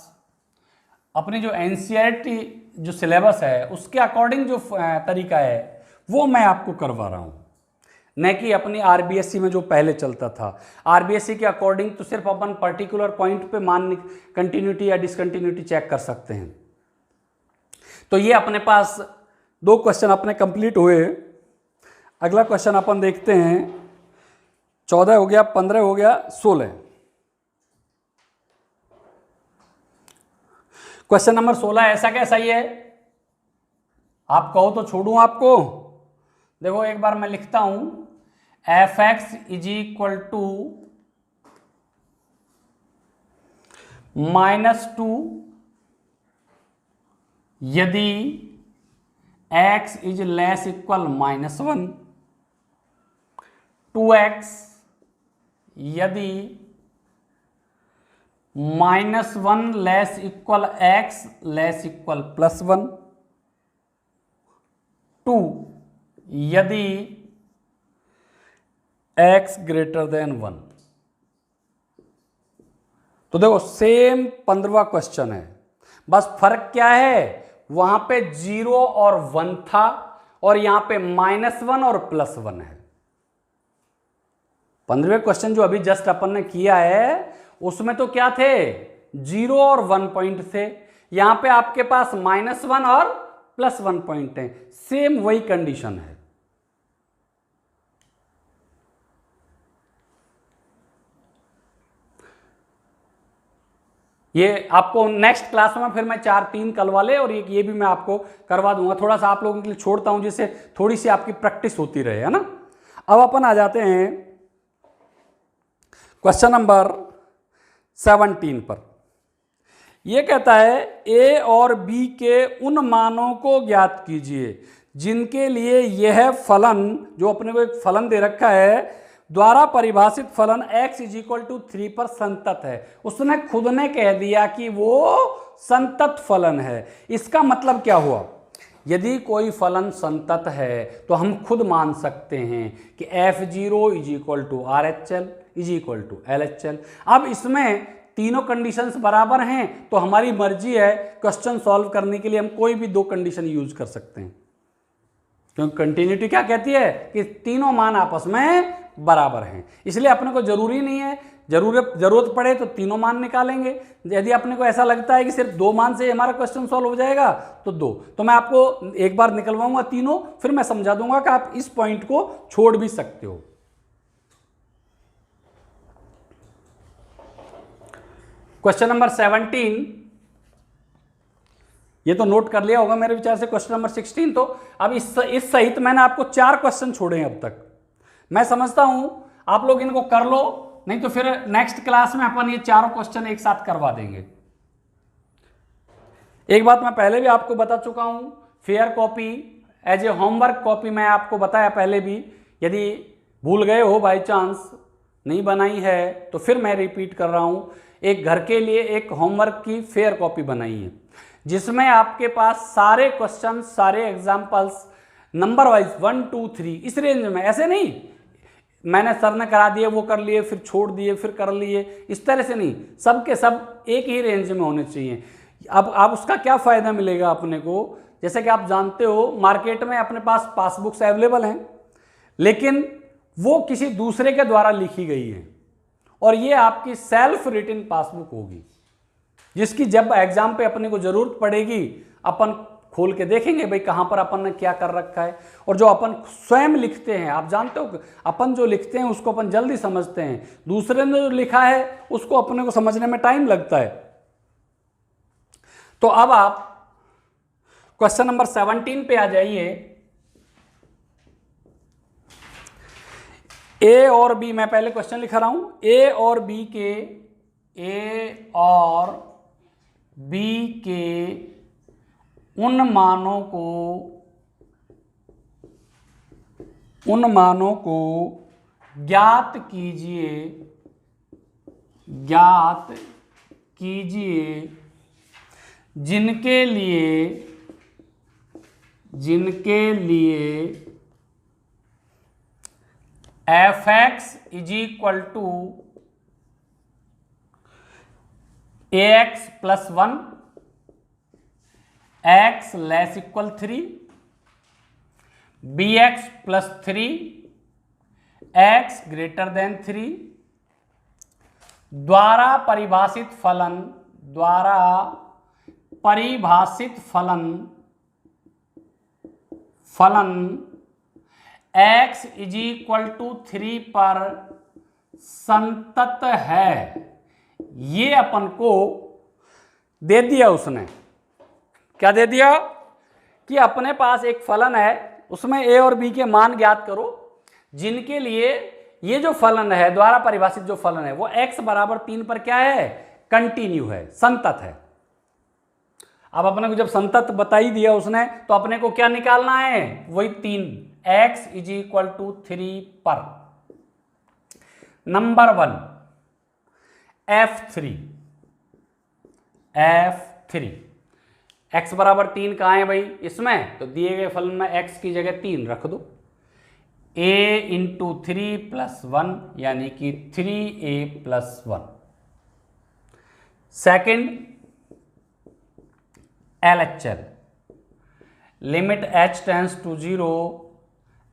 अपनी जो NCERT जो सिलेबस है उसके अकॉर्डिंग जो तरीका है वो मैं आपको करवा रहा हूँ, न कि अपनी RBSC में जो पहले चलता था। RBSC के अकॉर्डिंग तो सिर्फ अपन पर्टिकुलर पॉइंट पे मान कंटिन्यूटी या डिसकंटिन्यूटी चेक कर सकते हैं। तो ये अपने पास 2 क्वेश्चन अपने कंप्लीट हुए। अगला क्वेश्चन अपन देखते हैं। 14 हो गया, 15 हो गया, 16। क्वेश्चन नंबर 16 ऐसा कैसा ही है? आप कहो तो छोड़ूं आपको? देखो एक बार मैं लिखता हूं, f(x) इज इक्वल टू -2 यदि x is less equal -1, 2x यदि -1 less equal x less equal +1, 2 यदि x ग्रेटर देन 1। तो देखो सेम 15वां क्वेश्चन है, बस फर्क क्या है, वहां पे 0 और 1 था और यहां पे -1 और +1 है। 15वें क्वेश्चन जो अभी जस्ट अपन ने किया है उसमें तो क्या थे, 0 और 1 पॉइंट थे, यहां पे आपके पास -1 और +1 पॉइंट है, सेम वही कंडीशन है। ये आपको नेक्स्ट क्लास में फिर मैं 4-3 कल वाले और ये भी मैं आपको करवा दूंगा, थोड़ा सा आप लोगों के लिए छोड़ता हूं जिससे थोड़ी सी आपकी प्रैक्टिस होती रहे, है ना। अब अपन आ जाते हैं क्वेश्चन नंबर 17 पर। यह कहता है ए और बी के उन मानों को ज्ञात कीजिए जिनके लिए यह फलन, जो अपने को एक फलन दे रखा है, द्वारा परिभाषित फलन x = 3 पर संतत है। उसने खुद ने कह दिया कि वो संतत फलन है। इसका मतलब क्या हुआ, यदि कोई फलन संतत है तो हम खुद मान सकते हैं कि f0 = RHL = LHL। अब इसमें तीनों कंडीशंस बराबर हैं तो हमारी मर्जी है, क्वेश्चन सॉल्व करने के लिए हम कोई भी 2 कंडीशन यूज कर सकते हैं, क्योंकि कंटिन्यूटी क्या कहती है कि तीनों मान आपस में बराबर हैं। इसलिए अपने को जरूरी नहीं है, जरूरत पड़े तो तीनों मान निकालेंगे। यदि अपने को ऐसा लगता है कि सिर्फ 2 मान से हमारा क्वेश्चन सॉल्व हो जाएगा तो 2, तो मैं आपको एक बार निकलवाऊंगा तीनों, फिर मैं समझा दूंगा कि आप इस पॉइंट को छोड़ भी सकते हो। क्वेश्चन नंबर 17, ये तो नोट कर लिया होगा मेरे विचार से। क्वेश्चन नंबर 16, तो अब इस सहित मैंने आपको 4 क्वेश्चन छोड़े हैं अब तक। मैं समझता हूं आप लोग इनको कर लो, नहीं तो फिर नेक्स्ट क्लास में अपन ये 4 क्वेश्चन एक साथ करवा देंगे। एक बात मैं पहले भी आपको बता चुका हूं, fair copy as a homework copy मैं आपको बताया पहले भी, यदि भूल गए हो बाय चांस नहीं बनाई है तो फिर मैं रिपीट कर रहा हूं, एक घर के लिए एक होमवर्क की फेयर कॉपी बनाई है जिसमें आपके पास सारे क्वेश्चन, सारे एग्जाम्पल्स नंबर वाइज 1 2 3 इस रेंज में, ऐसे नहीं मैंने सर ने करा दिए वो कर लिए फिर छोड़ दिए फिर कर लिए, इस तरह से नहीं, सब के सब एक ही रेंज में होने चाहिए। अब उसका क्या फ़ायदा मिलेगा अपने को, जैसे कि आप जानते हो मार्केट में अपने पास पासबुक्स अवेलेबल हैं लेकिन वो किसी दूसरे के द्वारा लिखी गई है और ये आपकी सेल्फ रिटन पासबुक होगी जिसकी जब एग्जाम पे अपने को जरूरत पड़ेगी अपन खोल के देखेंगे भाई कहाँ पर अपन ने क्या कर रखा है। और जो अपन स्वयं लिखते हैं, आप जानते हो अपन जो लिखते हैं उसको अपन जल्दी समझते हैं, दूसरे ने जो लिखा है उसको अपने को समझने में टाइम लगता है। तो अब आप क्वेश्चन नंबर 17 पे आ जाइए। ए और बी, मैं पहले क्वेश्चन लिखा रहा हूं, ए और बी के उन मानों को ज्ञात कीजिए जिनके लिए f(x) = ax + 1, x less equal 3, bx + 3, x greater than 3, द्वारा परिभाषित फलन x = 3 पर संतत है। ये अपन को दे दिया उसने, क्या दे दिया कि अपने पास एक फलन है उसमें a और b के मान ज्ञात करो जिनके लिए ये जो फलन है द्वारा परिभाषित जो फलन है वो x = 3 पर क्या है, कंटिन्यू है, संतत है। अब अपने को जब संतत बता ही दिया उसने, तो अपने को क्या निकालना है, वही 3, x इज इक्वल टू 3 पर। नंबर 1 F3, x बराबर 3 कहाँ है भाई इसमें, तो दिए गए फलन में x की जगह 3 रख दो। a इंटू 3 प्लस 1 यानी कि 3a plus 1। Second LHL, limit h tends to 0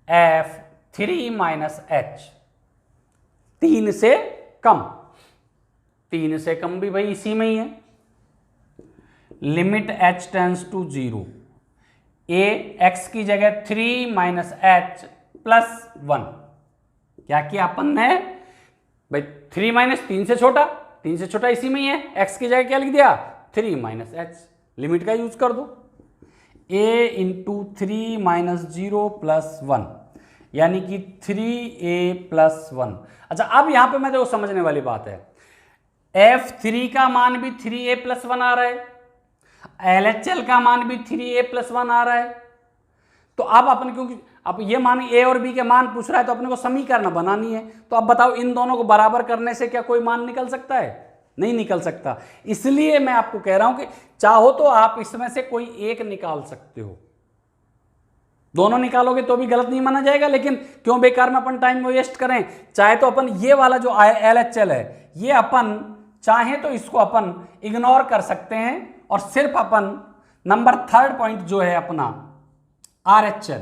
f3 minus h, 3 से कम, 3 से कम भी भाई इसी में ही है। Limit h tends to 0, a x की जगह 3 माइनस h प्लस 1। क्या किया अपन ने भाई, 3 माइनस 3 से छोटा, 3 से छोटा इसी में ही है, x की जगह क्या लिख दिया 3 माइनस h, लिमिट का यूज कर दो। a इंटू 3 माइनस 0 प्लस 1 यानी कि 3a प्लस 1। अच्छा अब यहां पे मैं देखो समझने वाली बात है, f3 का मान भी 3a प्लस 1 आ रहा है, LHL का मान भी 3a प्लस 1 आ रहा है। तो अब अपन क्योंकि अब ये मान a और b के मान पूछ रहा है, तो अपने को समीकरण बनानी है। तो अब बताओ इन दोनों को बराबर करने से क्या कोई मान निकल सकता है, नहीं निकल सकता। इसलिए मैं आपको कह रहा हूं कि चाहो तो आप इसमें से कोई एक निकाल सकते हो, दोनों निकालोगे तो भी गलत नहीं माना जाएगा, लेकिन क्यों बेकार में अपन टाइम वेस्ट करें। चाहे तो अपन ये वाला जो LHL है, ये अपन चाहे तो इसको अपन इग्नोर कर सकते हैं और सिर्फ अपन नंबर 3rd पॉइंट जो है अपना RHL,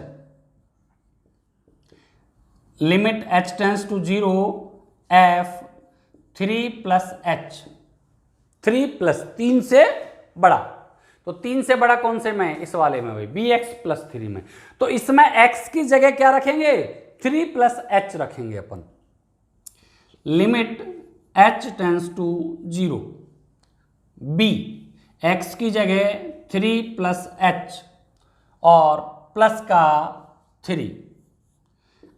limit h tends to 0 f3 plus h, 3 plus 3 से बड़ा, तो 3 से बड़ा कौन से में, इस वाले में भाई bx प्लस 3 में। तो इसमें x की जगह क्या रखेंगे, 3 प्लस h रखेंगे अपन। Limit h tends to 0 b, x की जगह 3 प्लस h और प्लस का 3।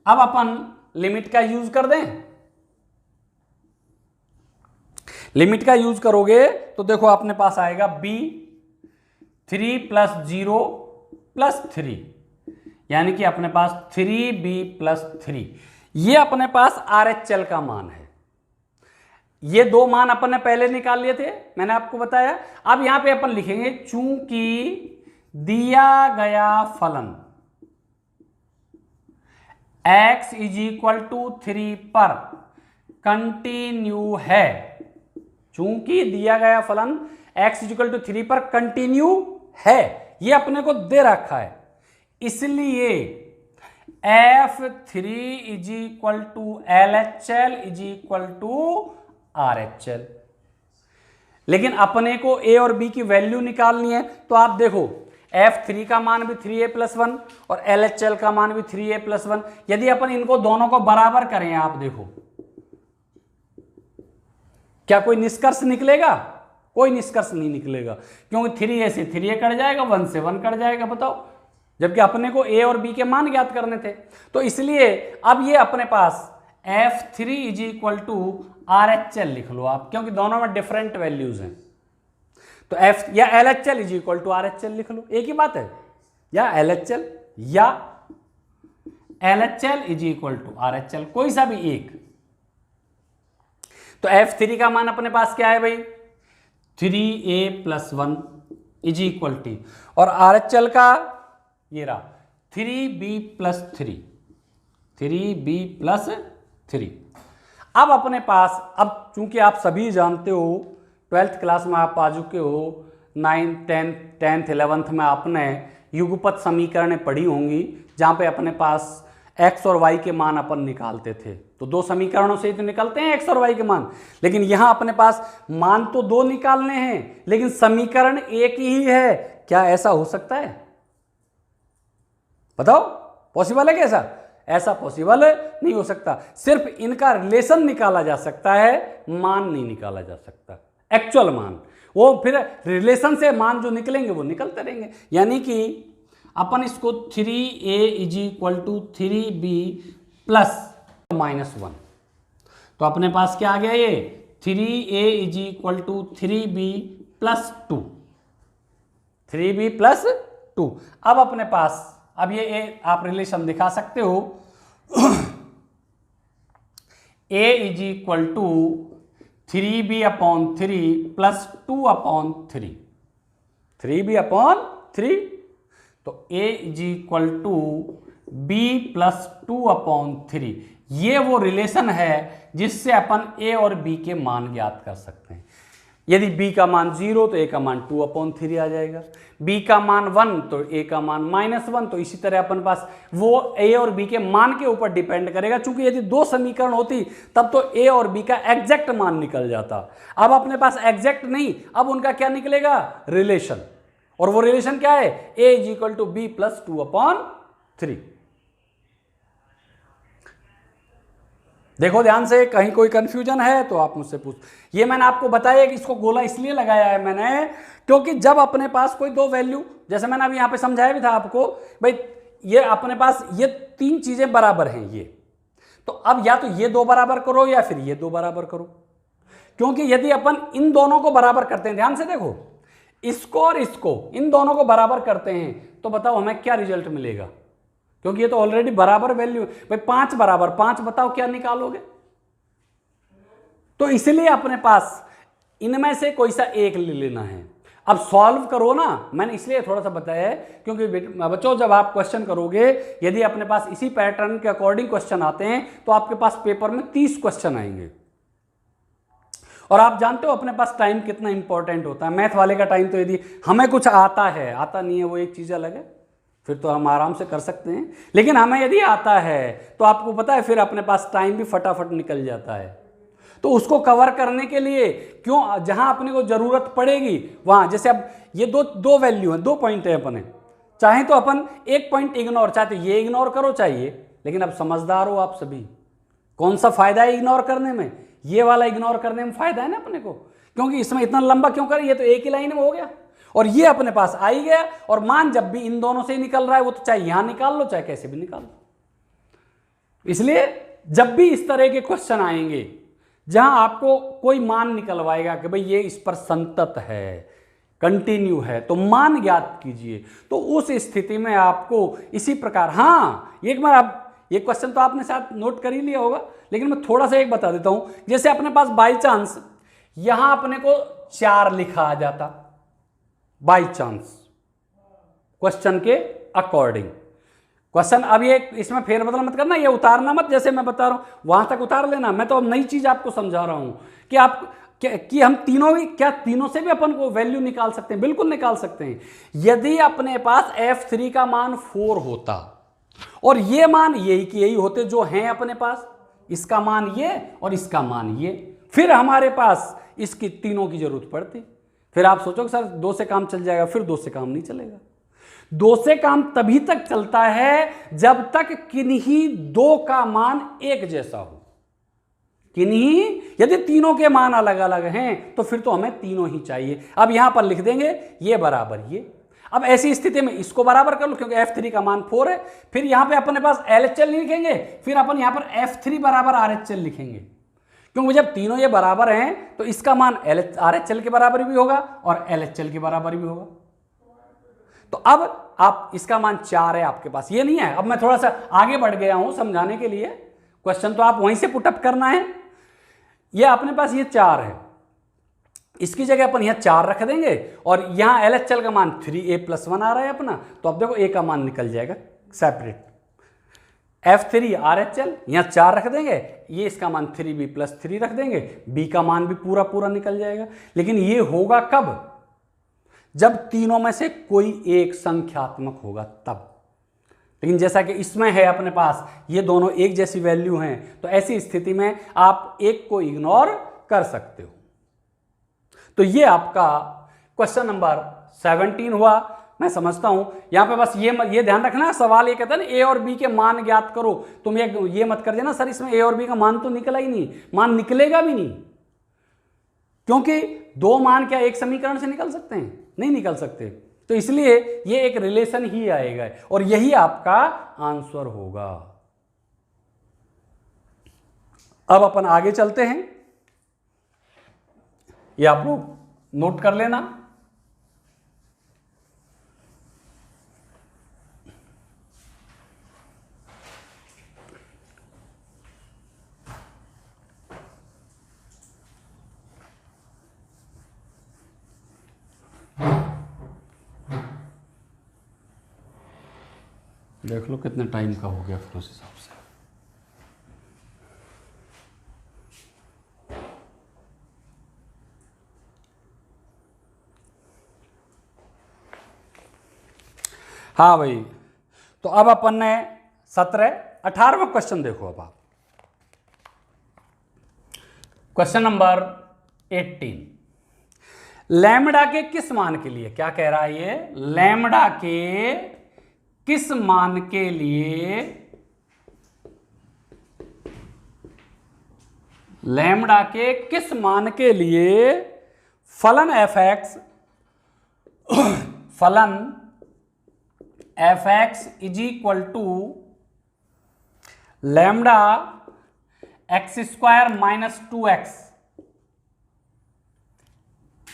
अब अपन लिमिट का यूज कर दें, लिमिट का यूज करोगे तो देखो अपने पास आएगा b 3 प्लस 0 प्लस 3 यानी कि अपने पास 3b प्लस 3। ये अपने पास RHL का मान है। ये दो मान अपन ने पहले निकाल लिए थे, मैंने आपको बताया। अब यहां पे अपन लिखेंगे चूंकि दिया गया फलन x इज इक्वल टू 3 पर कंटिन्यू है, चूंकि दिया गया फलन x इज इक्वल टू 3 पर कंटिन्यू है, ये अपने को दे रखा है, इसलिए f3 is equal to LHL is equal to RHL। लेकिन अपने को a और b की वैल्यू निकालनी है, तो आप देखो f3 का मान भी 3a प्लस 1 और LHL का मान भी 3a प्लस 1। यदि अपन इनको दोनों को बराबर करें, आप देखो क्या कोई निष्कर्ष निकलेगा, कोई निष्कर्ष नहीं निकलेगा, क्योंकि 3a से 3a कट जाएगा, 1 से 1 कट जाएगा। बताओ, जबकि अपने को a और b के मान ज्ञात करने थे। तो इसलिए अब ये अपने पास f3 is equal to RHL लिख लो आप, क्योंकि दोनों में डिफरेंट वैल्यूज हैं। तो f या LHL is equal to RHL लिख लो, एक ही बात है, या LHL या LHL is equal to RHL, कोई सा भी एक। तो f3 का मान अपने पास क्या है भाई, 3a plus 1 is equal to, और RHL का ये रहा 3b प्लस 3, 3b प्लस 3। अब अपने पास, अब चूंकि आप सभी जानते हो 12th क्लास में आप आ चुके हो, 9th 10th 11th में आपने युगपत समीकरणें पढ़ी होंगी, जहाँ पे अपने पास x और y के मान अपन निकालते थे। तो दो समीकरणों से ही तो निकलते हैं x और y के मान, लेकिन यहाँ अपने पास मान तो दो निकालने हैं, लेकिन समीकरण एक ही है। क्या ऐसा हो सकता है, बताओ, पॉसिबल है कैसा? ऐसा पॉसिबल नहीं हो सकता। सिर्फ इनका रिलेशन निकाला जा सकता है, मान नहीं निकाला जा सकता, एक्चुअल मान। वो फिर रिलेशन से मान जो निकलेंगे वो निकलते रहेंगे। यानी कि अपन इसको 3a is equal to 3b plus -1, तो अपने पास क्या आ गया, ये 3a is equal to 3b plus 2, 3b plus 2। अब अपने पास अब ये आप रिलेशन दिखा सकते हो a is equal to 3b upon 3 plus 2 upon 3, 3b upon 3, तो a is equal to b plus 2 upon 3। ये वो रिलेशन है जिससे अपन a और b के मान ज्ञात कर सकते हैं। यदि b का मान 0 तो a का मान 2 अपॉन 3 आ जाएगा, b का मान 1 तो a का मान -1। तो इसी तरह अपन पास वो a और b के मान के ऊपर डिपेंड करेगा। चूंकि यदि दो समीकरण होती तब तो a और b का एग्जैक्ट मान निकल जाता। अब अपने पास एग्जैक्ट नहीं, अब उनका क्या निकलेगा, रिलेशन। और वो रिलेशन क्या है, a is equal to b plus 2 upon 3। देखो ध्यान से, कहीं कोई कंफ्यूजन है तो आप मुझसे पूछ। ये मैंने आपको बताया कि इसको गोला इसलिए लगाया है मैंने क्योंकि जब अपने पास कोई दो वैल्यू, जैसे मैंने अभी यहां पे समझाया भी था आपको, भाई ये अपने पास ये तीन चीजें बराबर हैं ये, तो अब या तो ये दो बराबर करो या फिर ये दो बराबर करो। क्योंकि यदि अपन इन दोनों को बराबर करते हैं, ध्यान से देखो, इसको और इसको, इन दोनों को बराबर करते हैं तो बताओ हमें क्या रिजल्ट मिलेगा, क्योंकि ये तो ऑलरेडी बराबर वैल्यू। भाई 5 बराबर 5, बताओ क्या निकालोगे। तो इसलिए अपने पास इनमें से कोई सा एक ले लेना है। अब सॉल्व करो ना, मैंने इसलिए थोड़ा सा बताया है क्योंकि बच्चों जब आप क्वेश्चन करोगे, यदि अपने पास इसी पैटर्न के अकॉर्डिंग क्वेश्चन आते हैं तो आपके पास पेपर में 30 क्वेश्चन आएंगे। और आप जानते हो अपने पास टाइम कितना इंपॉर्टेंट होता है। मैथ वाले का टाइम तो यदि हमें कुछ आता है, आता नहीं है वो एक चीज अलग है, फिर तो हम आराम से कर सकते हैं, लेकिन हमें यदि आता है तो आपको पता है फिर अपने पास टाइम भी फटाफट निकल जाता है। तो उसको कवर करने के लिए क्यों, जहां अपने को जरूरत पड़ेगी वहां, जैसे अब ये दो वैल्यू है, 2 पॉइंट है अपने, चाहे तो अपन एक पॉइंट इग्नोर, चाहे तो ये इग्नोर करो चाहिए, लेकिन अब समझदार हो आप सभी, कौन सा फायदा है इग्नोर करने में, ये वाला इग्नोर करने में फायदा है ना अपने को, क्योंकि इसमें इतना लंबा क्यों करें, ये तो एक ही लाइन में हो गया और ये अपने पास आ ही गया। और मान जब भी इन दोनों से ही निकल रहा है, वो तो चाहे यहां निकाल लो चाहे कैसे भी निकाल लो। इसलिए जब भी इस तरह के क्वेश्चन आएंगे जहां आपको कोई मान निकलवाएगा कि भाई ये इस पर संतत है, कंटिन्यू है, तो मान ज्ञात कीजिए, तो उस स्थिति में आपको इसी प्रकार, हाँ एक बार आप ये क्वेश्चन तो आपने शायद नोट कर ही लिया होगा, लेकिन मैं थोड़ा सा एक बता देता हूं। जैसे अपने पास बाई चांस यहां अपने को 4 लिखा आ जाता, बाई चांस क्वेश्चन के अकॉर्डिंग क्वेश्चन, अब ये इसमें फेरबदल मत करना, ये उतारना मत, जैसे मैं बता रहा हूं वहां तक उतार लेना। मैं तो अब नई चीज आपको समझा रहा हूं कि आप कि हम तीनों भी, क्या तीनों से भी अपन को वैल्यू निकाल सकते हैं, बिल्कुल निकाल सकते हैं। यदि अपने पास f3 का मान 4 होता और ये मान यही की यही होते जो हैं अपने पास, इसका मान ये और इसका मान ये, फिर हमारे पास इसकी तीनों की जरूरत पड़ती। फिर आप सोचोगे सर 2 से काम चल जाएगा, फिर 2 से काम नहीं चलेगा। 2 से काम तभी तक चलता है जब तक किन्हीं 2 का मान एक जैसा हो। किन्हीं, यदि तीनों के मान अलग अलग हैं तो फिर तो हमें तीनों ही चाहिए। अब यहां पर लिख देंगे ये बराबर ये। अब ऐसी स्थिति में इसको बराबर कर लो क्योंकि f3 का मान 4 है। फिर यहां पे अपने पास LHL नहीं लिखेंगे, फिर अपन यहां पर f3 बराबर RHL लिखेंगे, क्योंकि जब तीनों ये बराबर हैं तो इसका मान RHL के बराबर भी होगा और LHL के बराबर भी होगा। तो अब आप इसका मान 4 है आपके पास, ये नहीं है। अब मैं थोड़ा सा आगे बढ़ गया हूं समझाने के लिए, क्वेश्चन तो आप वहीं से पुटअप करना है। ये अपने पास ये 4 है, इसकी जगह अपन यहां 4 रख देंगे और यहां LHL का मान 3a+1 आ रहा है अपना, तो अब देखो a का मान निकल जाएगा सेपरेट, f3 RHL यहां 4 रख देंगे, ये इसका मान 3b+3 रख देंगे, b का मान भी पूरा पूरा निकल जाएगा। लेकिन ये होगा कब, जब तीनों में से कोई एक संख्यात्मक होगा तब। लेकिन जैसा कि इसमें है अपने पास ये दोनों एक जैसी वैल्यू हैं, तो ऐसी स्थिति में आप एक को इग्नोर कर सकते हो। तो ये आपका क्वेश्चन नंबर 17 हुआ। मैं समझता हूं यहां पे बस ये ध्यान रखना, सवाल ये कहता है ना a और b के मान ज्ञात करो, तुम ये मत कर देना सर इसमें a और b का मान तो निकला ही नहीं, मान निकलेगा भी नहीं, क्योंकि 2 मान क्या एक समीकरण से निकल सकते हैं, नहीं निकल सकते। तो इसलिए ये एक रिलेशन ही आएगा और यही आपका आंसर होगा। अब अपन आगे चलते हैं। ये आप लोग नोट कर लेना। देख लो कितने टाइम का हो गया फिर उस हिसाब से। हाँ भाई, तो अब अपन ने 18वां क्वेश्चन देखो। अब आप क्वेश्चन नंबर 18, लैम्बडा के किस मान के लिए, क्या कह रहा है ये, लैम्बडा के किस मान के लिए, लैम्बडा के किस मान के लिए फलन fx is equal to lambda x square minus 2x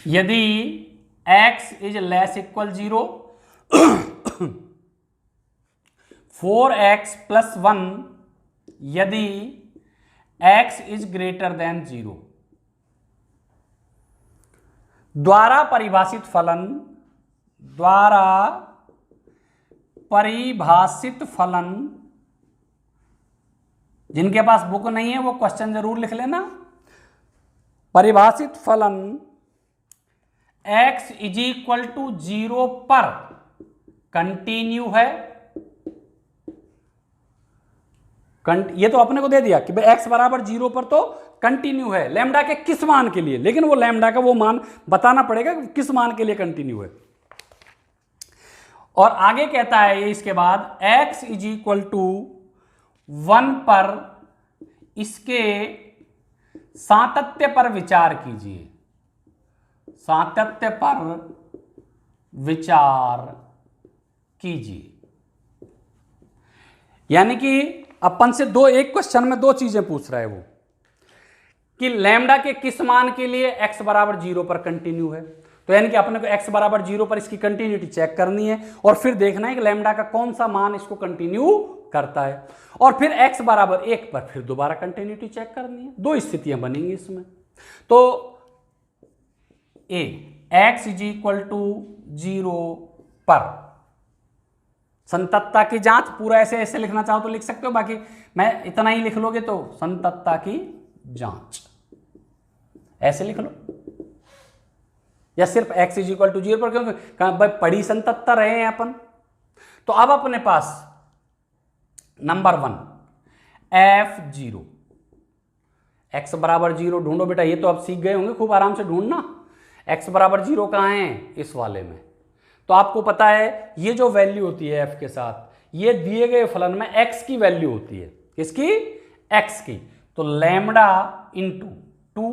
यदि x is less equal 0, 4x plus 1 यदि x इज ग्रेटर देन 0, द्वारा परिभाषित फलन, जिनके पास बुक नहीं है वो क्वेश्चन जरूर लिख लेना। परिभाषित फलन x इज इक्वल टू 0 पर कंटिन्यू है। ये तो अपने को दे दिया कि भाई x बराबर 0 पर तो कंटिन्यू है, लैम्बडा के किस मान के लिए, लेकिन वो लैम्बडा का वो मान बताना पड़ेगा कि किस मान के लिए कंटिन्यू है। और आगे कहता है ये इसके बाद x इज इक्वल टू 1 पर इसके सातत्य पर विचार कीजिए, सातत्य पर विचार कीजिए। यानी कि अपन से एक क्वेश्चन में दो चीजें पूछ रहा है वो, कि लैम्बडा के किस मान के लिए x बराबर 0 पर कंटिन्यू है, तो यानी कि अपने को x बराबर 0 पर इसकी कंटिन्यूटी चेक करनी है और फिर देखना है कि लैम्बडा का कौन सा मान इसको कंटिन्यू करता है, और फिर x बराबर 1 पर फिर दोबारा कंटिन्यूटी चेक करनी है। दो स्थितियां बनेंगी इसमें। तो x इज इक्वल टू 0 पर संततता की जांच, पूरा ऐसे लिखना चाहो तो लिख सकते हो, बाकी मैं इतना ही लिख लोगे तो संततता की जांच ऐसे लिख लो, या सिर्फ x इज इक्वल टू 0 पर, क्योंकि पड़ी संततता रहे हैं अपन। तो अब अपने पास नंबर 1 f0, x बराबर 0 ढूंढो बेटा। ये तो आप सीख गए होंगे खूब आराम से ढूंढना। x बराबर 0 कहाँ है, इस वाले में। तो आपको पता है ये जो वैल्यू होती है f के साथ, ये दिए गए फलन में x की वैल्यू होती है, किसकी, x की। तो लैम्बडा इंटू 2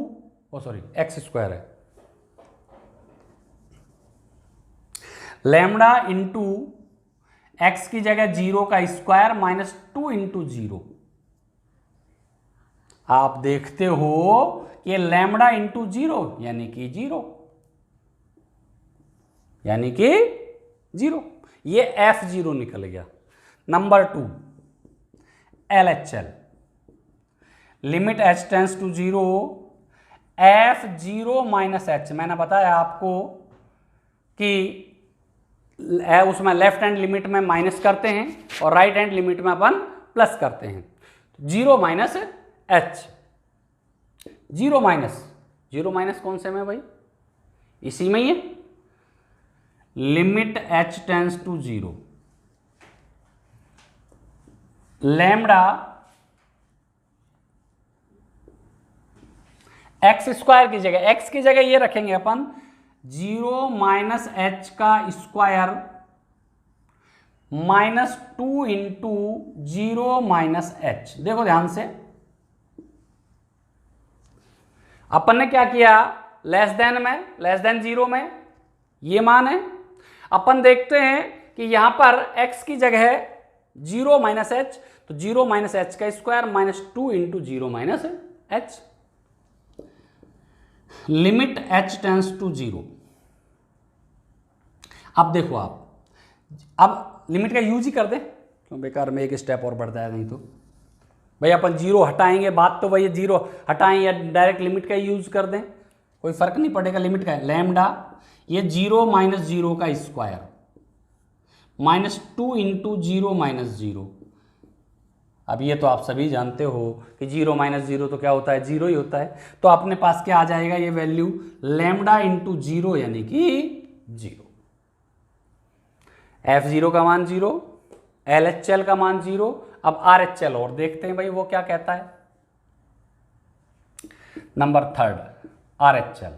एक्स स्क्वायर है, लैम्बडा इंटू एक्स की जगह 0 का स्क्वायर माइनस 2 इंटू 0। आप देखते हो कि लैम्बडा इंटू 0 यानी कि 0, यानी कि 0, ये f0 निकल गया। Number 2 LHL, limit h tends to 0 f0 minus h। मैंने बताया आपको कि उसमें लेफ्ट हैंड लिमिट में माइनस करते हैं और राइट हैंड लिमिट में अपन प्लस करते हैं। 0 माइनस h, 0 माइनस कौन से में भाई, इसी में ही है। Limit h tends to 0, lambda x square की जगह, x की जगह ये रखेंगे अपन 0 माइनस h का square minus 2 into 0 minus h। देखो ध्यान से, अपन ने क्या किया, लेस देन 0 में ये मान है। अपन देखते हैं कि यहां पर x की जगह 0 माइनस h, तो 0 माइनस h का square minus 2 into 0 minus h। Limit h tends to 0। अब देखो अब लिमिट का यूज ही कर दें, क्यों बेकार में एक स्टेप और बढ़ता है, नहीं तो भाई अपन जीरो हटाएंगे, बात तो वही जीरो हटाएं या डायरेक्ट लिमिट का यूज कर दें, कोई फर्क नहीं पड़ेगा। लिमिट का लैम्डा ये 0 माइनस 0 का स्क्वायर माइनस 2 इंटू 0 माइनस 0। अब ये तो आप सभी जानते हो कि 0 माइनस 0 तो क्या होता है, 0 ही होता है। तो अपने पास क्या आ जाएगा, ये वैल्यू लैम्डा इंटू 0 यानी कि 0। F0 का मान 0, LHL का मान 0। अब RHL और देखते हैं भाई वो क्या कहता है। Number 3 RHL।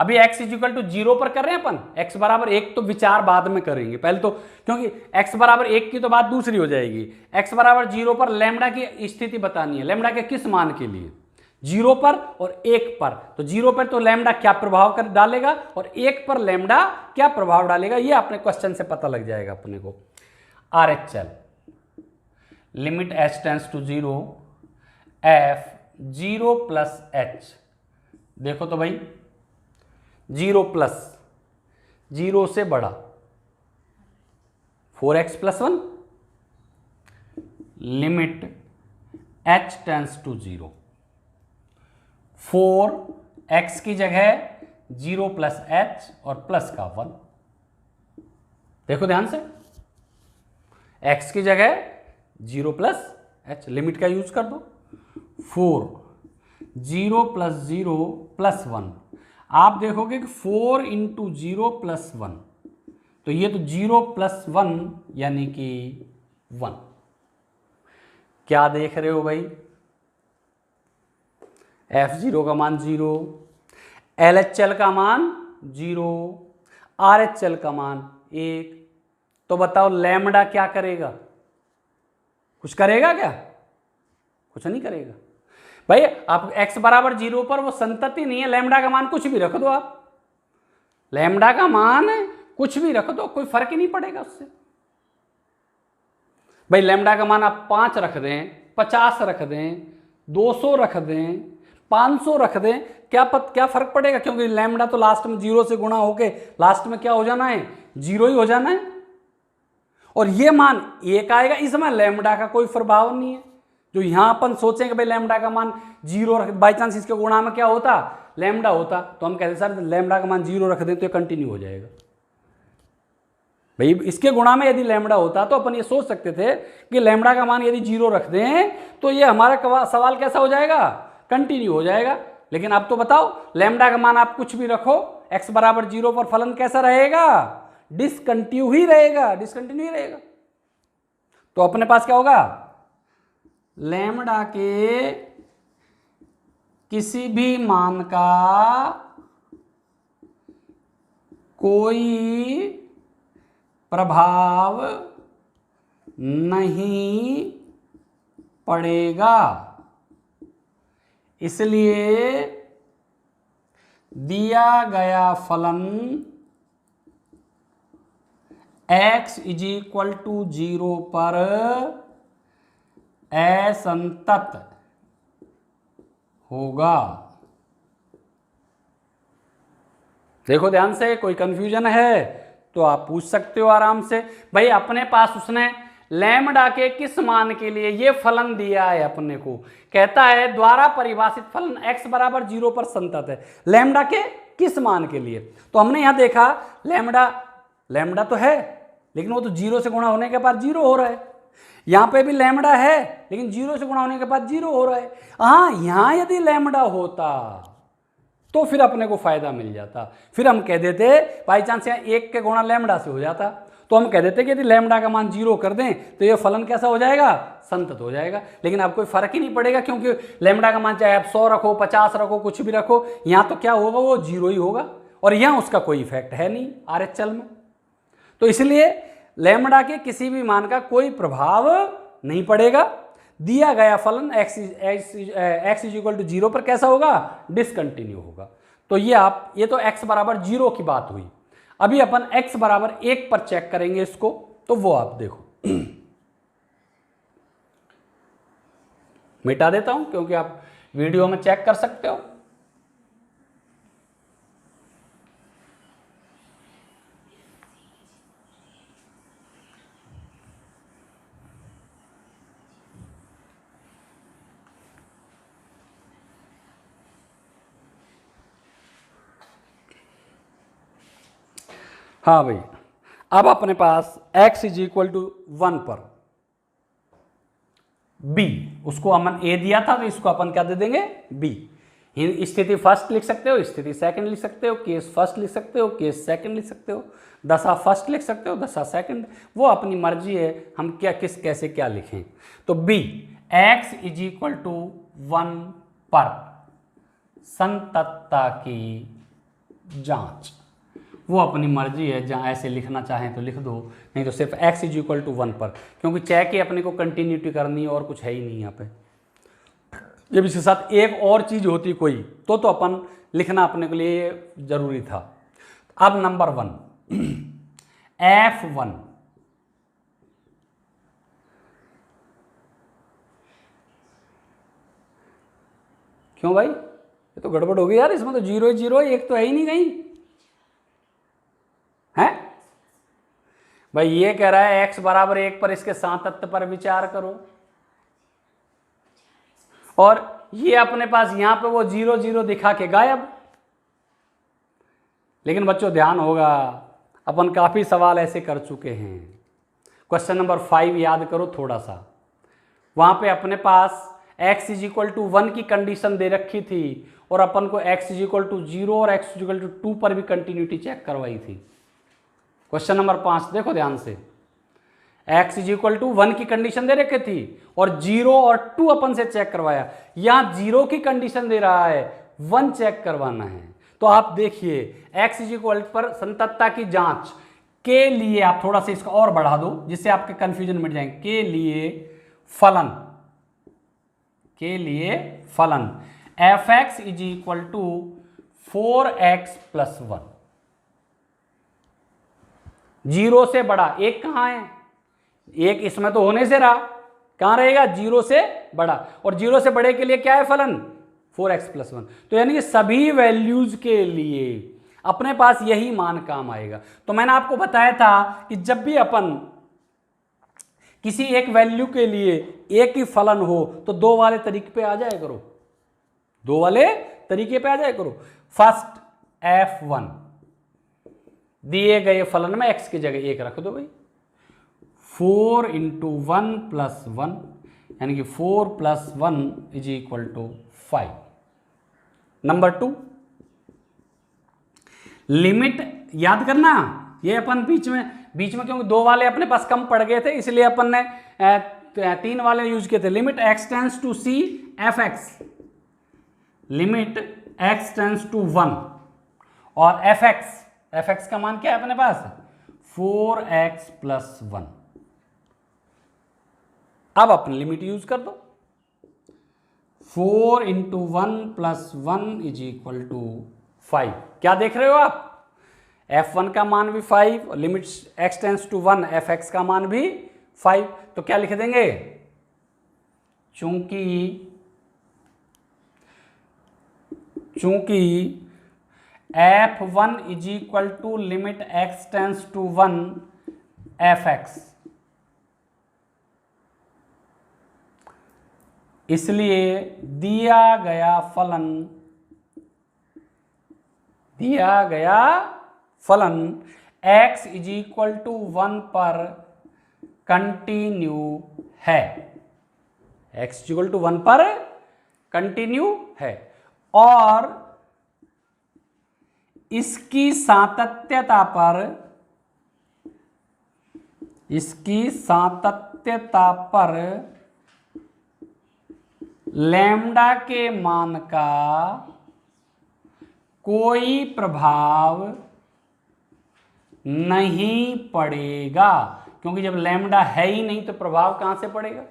अभी x इक्वल टू 0 पर कर रहे हैं अपन, x बराबर 1 तो विचार बाद में करेंगे, पहले तो क्योंकि x बराबर 1 की तो बात दूसरी हो जाएगी। x बराबर 0 पर लैम्डा की स्थिति बतानी है, लैम्डा के किस मान के लिए, 0 पर और 1 पर। तो 0 पर तो लैम्डा क्या प्रभाव कर डालेगा और 1 पर लैम्डा क्या प्रभाव डालेगा, ये अपने क्वेश्चन से पता लग जाएगा अपने को। RHL limit h tends to 0 f 0 plus h। देखो तो भाई 0 प्लस 0 से बड़ा 4x plus 1 limit h tends to 0। 4x की जगह 0 प्लस h और प्लस का 1। देखो ध्यान से, x की जगह 0 प्लस h, लिमिट का यूज कर दो। 4 0 प्लस 0 प्लस 1। आप देखोगे कि 4 इंटू 0 प्लस 1, तो ये तो 0 प्लस 1 यानी कि 1। क्या देख रहे हो भाई, F0 का मान 0, LHL का मान 0, RHL का मान 1। तो बताओ लैम्डा क्या करेगा, कुछ करेगा क्या, कुछ नहीं करेगा भाई। आप x बराबर 0 पर वो संतति नहीं है, लैम्डा का मान कुछ भी रख दो, आप लैम्डा का मान कुछ भी रख दो, कोई फर्क ही नहीं पड़ेगा उससे। भाई लैम्डा का मान आप 5 रख दें, 50 रख दें, 200 रख दें, 500 रख दें, क्या फर्क पड़ेगा, क्योंकि लैम्डा तो लास्ट में 0 से गुणा होके लास्ट में क्या हो जाना है, 0 ही हो जाना है। और ये मान 1 आएगा, इसमें लैम्डा का कोई प्रभाव नहीं है। जो यहां अपन सोचें कि भाई लैम्डा का मान 0 रख, बाई चांस इसके गुणा में क्या होता, लैम्डा होता, तो हम कहते सर लैम्डा का मान 0 रख दें तो ये कंटिन्यू हो जाएगा। भाई इसके गुणा में यदि लैम्डा होता तो अपन ये सोच सकते थे कि लैम्डा का मान यदि 0 रख दें तो ये हमारा सवाल कैसा हो जाएगा, कंटिन्यू हो जाएगा। लेकिन अब तो बताओ लैम्डा का मान आप कुछ भी रखो, x बराबर 0 पर फलन कैसा रहेगा, डिसकंटिन्यू ही रहेगा, डिसकंटिन्यू ही रहेगा। तो अपने पास क्या होगा, लैम्डा के किसी भी मान का कोई प्रभाव नहीं पड़ेगा, इसलिए दिया गया फलन x इज इक्वल टू 0 पर असंतत होगा। देखो ध्यान से, कोई कंफ्यूजन है तो आप पूछ सकते हो आराम से। भाई अपने पास उसने लैम्डा के किस मान के लिए ये फलन दिया है, अपने को कहता है द्वारा परिभाषित फलन x बराबर 0 पर संतत है, लैम्डा के किस मान के लिए। तो हमने यहां देखा लैम्डा तो है, लेकिन वो तो 0 से गुणा होने के बाद 0 हो रहा है। यहां पे भी लैम्डा है, लेकिन 0 से गुणा होने के बाद 0 हो रहा है। हाँ, यहां यदि लैम्डा होता तो फिर अपने को फायदा मिल जाता, फिर हम कह देते बाई चांस यहाँ 1 के गुणा लैम्डा से हो जाता, तो हम कह देते कि यदि लैम्डा का मान 0 कर दें तो ये फलन कैसा हो जाएगा, संतत हो जाएगा। लेकिन अब कोई फर्क ही नहीं पड़ेगा, क्योंकि लैम्डा का मान चाहे आप 100 रखो, 50 रखो, कुछ भी रखो, यहाँ तो क्या होगा, वो 0 ही होगा, और यहाँ उसका कोई इफेक्ट है नहीं RHL में। तो इसलिए लैम्डा के किसी भी मान का कोई प्रभाव नहीं पड़ेगा। दिया गया फलन x इज इक्वल टू 0 पर कैसा होगा, डिसकंटिन्यू होगा। तो ये तो x बराबर 0 की बात हुई। अभी अपन x बराबर 1 पर चेक करेंगे इसको, तो वो आप देखो मिटा देता हूं क्योंकि आप वीडियो में चेक कर सकते हो। हाँ भाई, अब अपने पास x इज इक्वल टू 1 पर b, उसको अपन a दिया था तो इसको अपन क्या दे देंगे b। स्थिति फर्स्ट लिख सकते हो, स्थिति सेकंड लिख सकते हो, केस फर्स्ट लिख सकते हो, केस सेकंड लिख सकते हो, दशा फर्स्ट लिख सकते हो, दशा सेकंड, वो अपनी मर्जी है हम क्या किस कैसे क्या लिखें। तो b x is equal to 1 पर संततता की जांच, वो अपनी मर्जी है, जहाँ ऐसे लिखना चाहें तो लिख दो, नहीं तो सिर्फ x इज इक्वल टू 1 पर, क्योंकि चेक ही अपने को कंटिन्यूटी करनी है और कुछ है ही नहीं यहाँ पे। जब इसके साथ एक और चीज़ होती कोई तो अपन लिखना अपने के लिए जरूरी था। अब नंबर 1 F1, क्यों भाई, ये तो गड़बड़ हो गई यार, इसमें तो 0 0 एक तो है ही नहीं कहीं है भाई। ये कह रहा है x बराबर 1 पर इसके सातत्य पर विचार करो, और ये अपने पास यहां पे वो 0 0 दिखा के गायब। लेकिन बच्चों ध्यान होगा, अपन काफी सवाल ऐसे कर चुके हैं। क्वेश्चन नंबर 5 याद करो थोड़ा सा, वहां पे अपने पास x इज इक्वल टू 1 की कंडीशन दे रखी थी और अपन को x इज इक्वल टू 0 और x इज इक्वल टू 2 पर भी कंटिन्यूटी चेक करवाई थी। क्वेश्चन नंबर 5 देखो ध्यान से, x इज इक्वल टू 1 की कंडीशन दे रखी थी और 0 और 2 अपन से चेक करवाया। यहां 0 की कंडीशन दे रहा है, 1 चेक करवाना है। तो आप देखिए x इज इक्वल पर संततता की जांच के लिए आप थोड़ा सा इसको और बढ़ा दो जिससे आपके कंफ्यूजन मिट जाएंगे। के लिए फलन fx is equal to 4x plus 1, 0 से बड़ा, एक कहां है, एक इसमें तो होने से रहा, कहां रहेगा 0 से बड़ा, और 0 से बड़े के लिए क्या है फलन 4x प्लस 1। तो यानी कि सभी वैल्यूज के लिए अपने पास यही मान काम आएगा। तो मैंने आपको बताया था कि जब भी अपन किसी एक वैल्यू के लिए एक ही फलन हो तो दो वाले तरीके पे आ जाया करो, दो वाले तरीके पे आ जाया करो। फर्स्ट f1 दिए गए फलन में x की जगह 1 रख दो भाई, 4 इंटू 1 प्लस 1 यानी कि 4 plus 1 is equal to 5। Number 2 limit याद करना, ये अपन बीच में क्योंकि दो वाले अपने पास कम पड़ गए थे इसलिए अपन ने 3 वाले यूज किए थे। Limit x tends to c fx, limit x tends to 1 और fx का मान क्या है अपने पास 4x प्लस 1। अब अपनी लिमिट यूज कर दो, 4 into 1 plus 1 is equal to 5। क्या देख रहे हो आप, f1 का मान भी 5 और limit x tends to 1 fx का मान भी 5। तो क्या लिख देंगे, चूंकि f1 is equal to limit x tends to 1 fx, इसलिए दिया गया फलन x इज इक्वल टू 1 पर कंटिन्यू है, x इज इक्वल टू 1 पर कंटिन्यू है और इसकी सातत्यता पर लैम्डा के मान का कोई प्रभाव नहीं पड़ेगा, क्योंकि जब लैम्डा है ही नहीं तो प्रभाव कहां से पड़ेगा।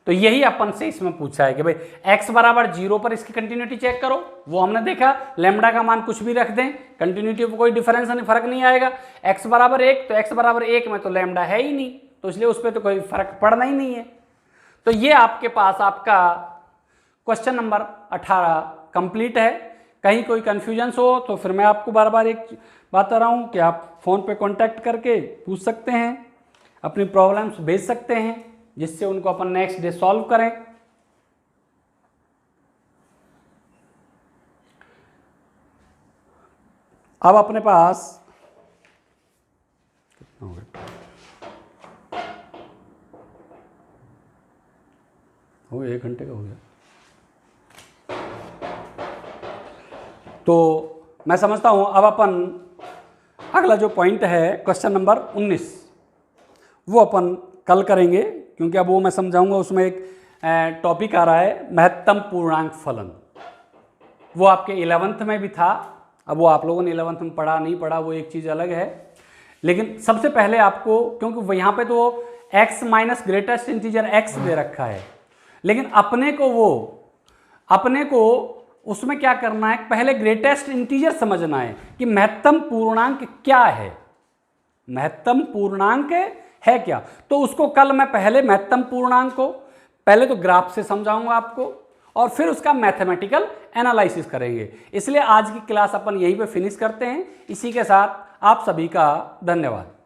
तो यही अपन से इसमें पूछा है कि भाई x बराबर 0 पर इसकी कंटिन्यूटी चेक करो, वो हमने देखा लैम्डा का मान कुछ भी रख दें कंटिन्यूटी पर कोई डिफरेंस नहीं, फर्क नहीं आएगा। x बराबर 1 तो x बराबर 1 में तो लैम्डा है ही नहीं तो इसलिए उस पर तो कोई फर्क पड़ना ही नहीं है। तो ये आपके पास आपका क्वेश्चन नंबर 18 कंप्लीट है। कहीं कोई कन्फ्यूजन्स हो तो फिर मैं आपको बार बार एक बात कर रहा हूँ कि आप फ़ोन पे कांटेक्ट करके पूछ सकते हैं, अपनी प्रॉब्लम्स भेज सकते हैं जिससे उनको अपन नेक्स्ट डे सॉल्व करें। अब अपने पास हो 1 घंटे का हो गया। तो मैं समझता हूँ अब अपन अगला जो पॉइंट है क्वेश्चन नंबर 19 वो अपन कल करेंगे, क्योंकि अब वो मैं समझाऊंगा। उसमें एक टॉपिक आ रहा है महत्तम पूर्णांक फलन। वो आपके 11th में भी था। अब वो आप लोगों ने 11th में पढ़ा नहीं पढ़ा वो एक चीज़ अलग है, लेकिन सबसे पहले आपको, क्योंकि यहाँ पे तो x minus greatest integer x दे रखा है, लेकिन अपने को उसमें क्या करना है, पहले ग्रेटेस्ट इंटीजर समझना है कि महत्तम पूर्णांक क्या है, महत्तम पूर्णांक है क्या। तो उसको कल मैं पहले महत्तम पूर्णांक को पहले तो ग्राफ से समझाऊंगा आपको, और फिर उसका मैथमेटिकल एनालिसिस करेंगे। इसलिए आज की क्लास अपन यहीं पे फिनिश करते हैं। इसी के साथ आप सभी का धन्यवाद।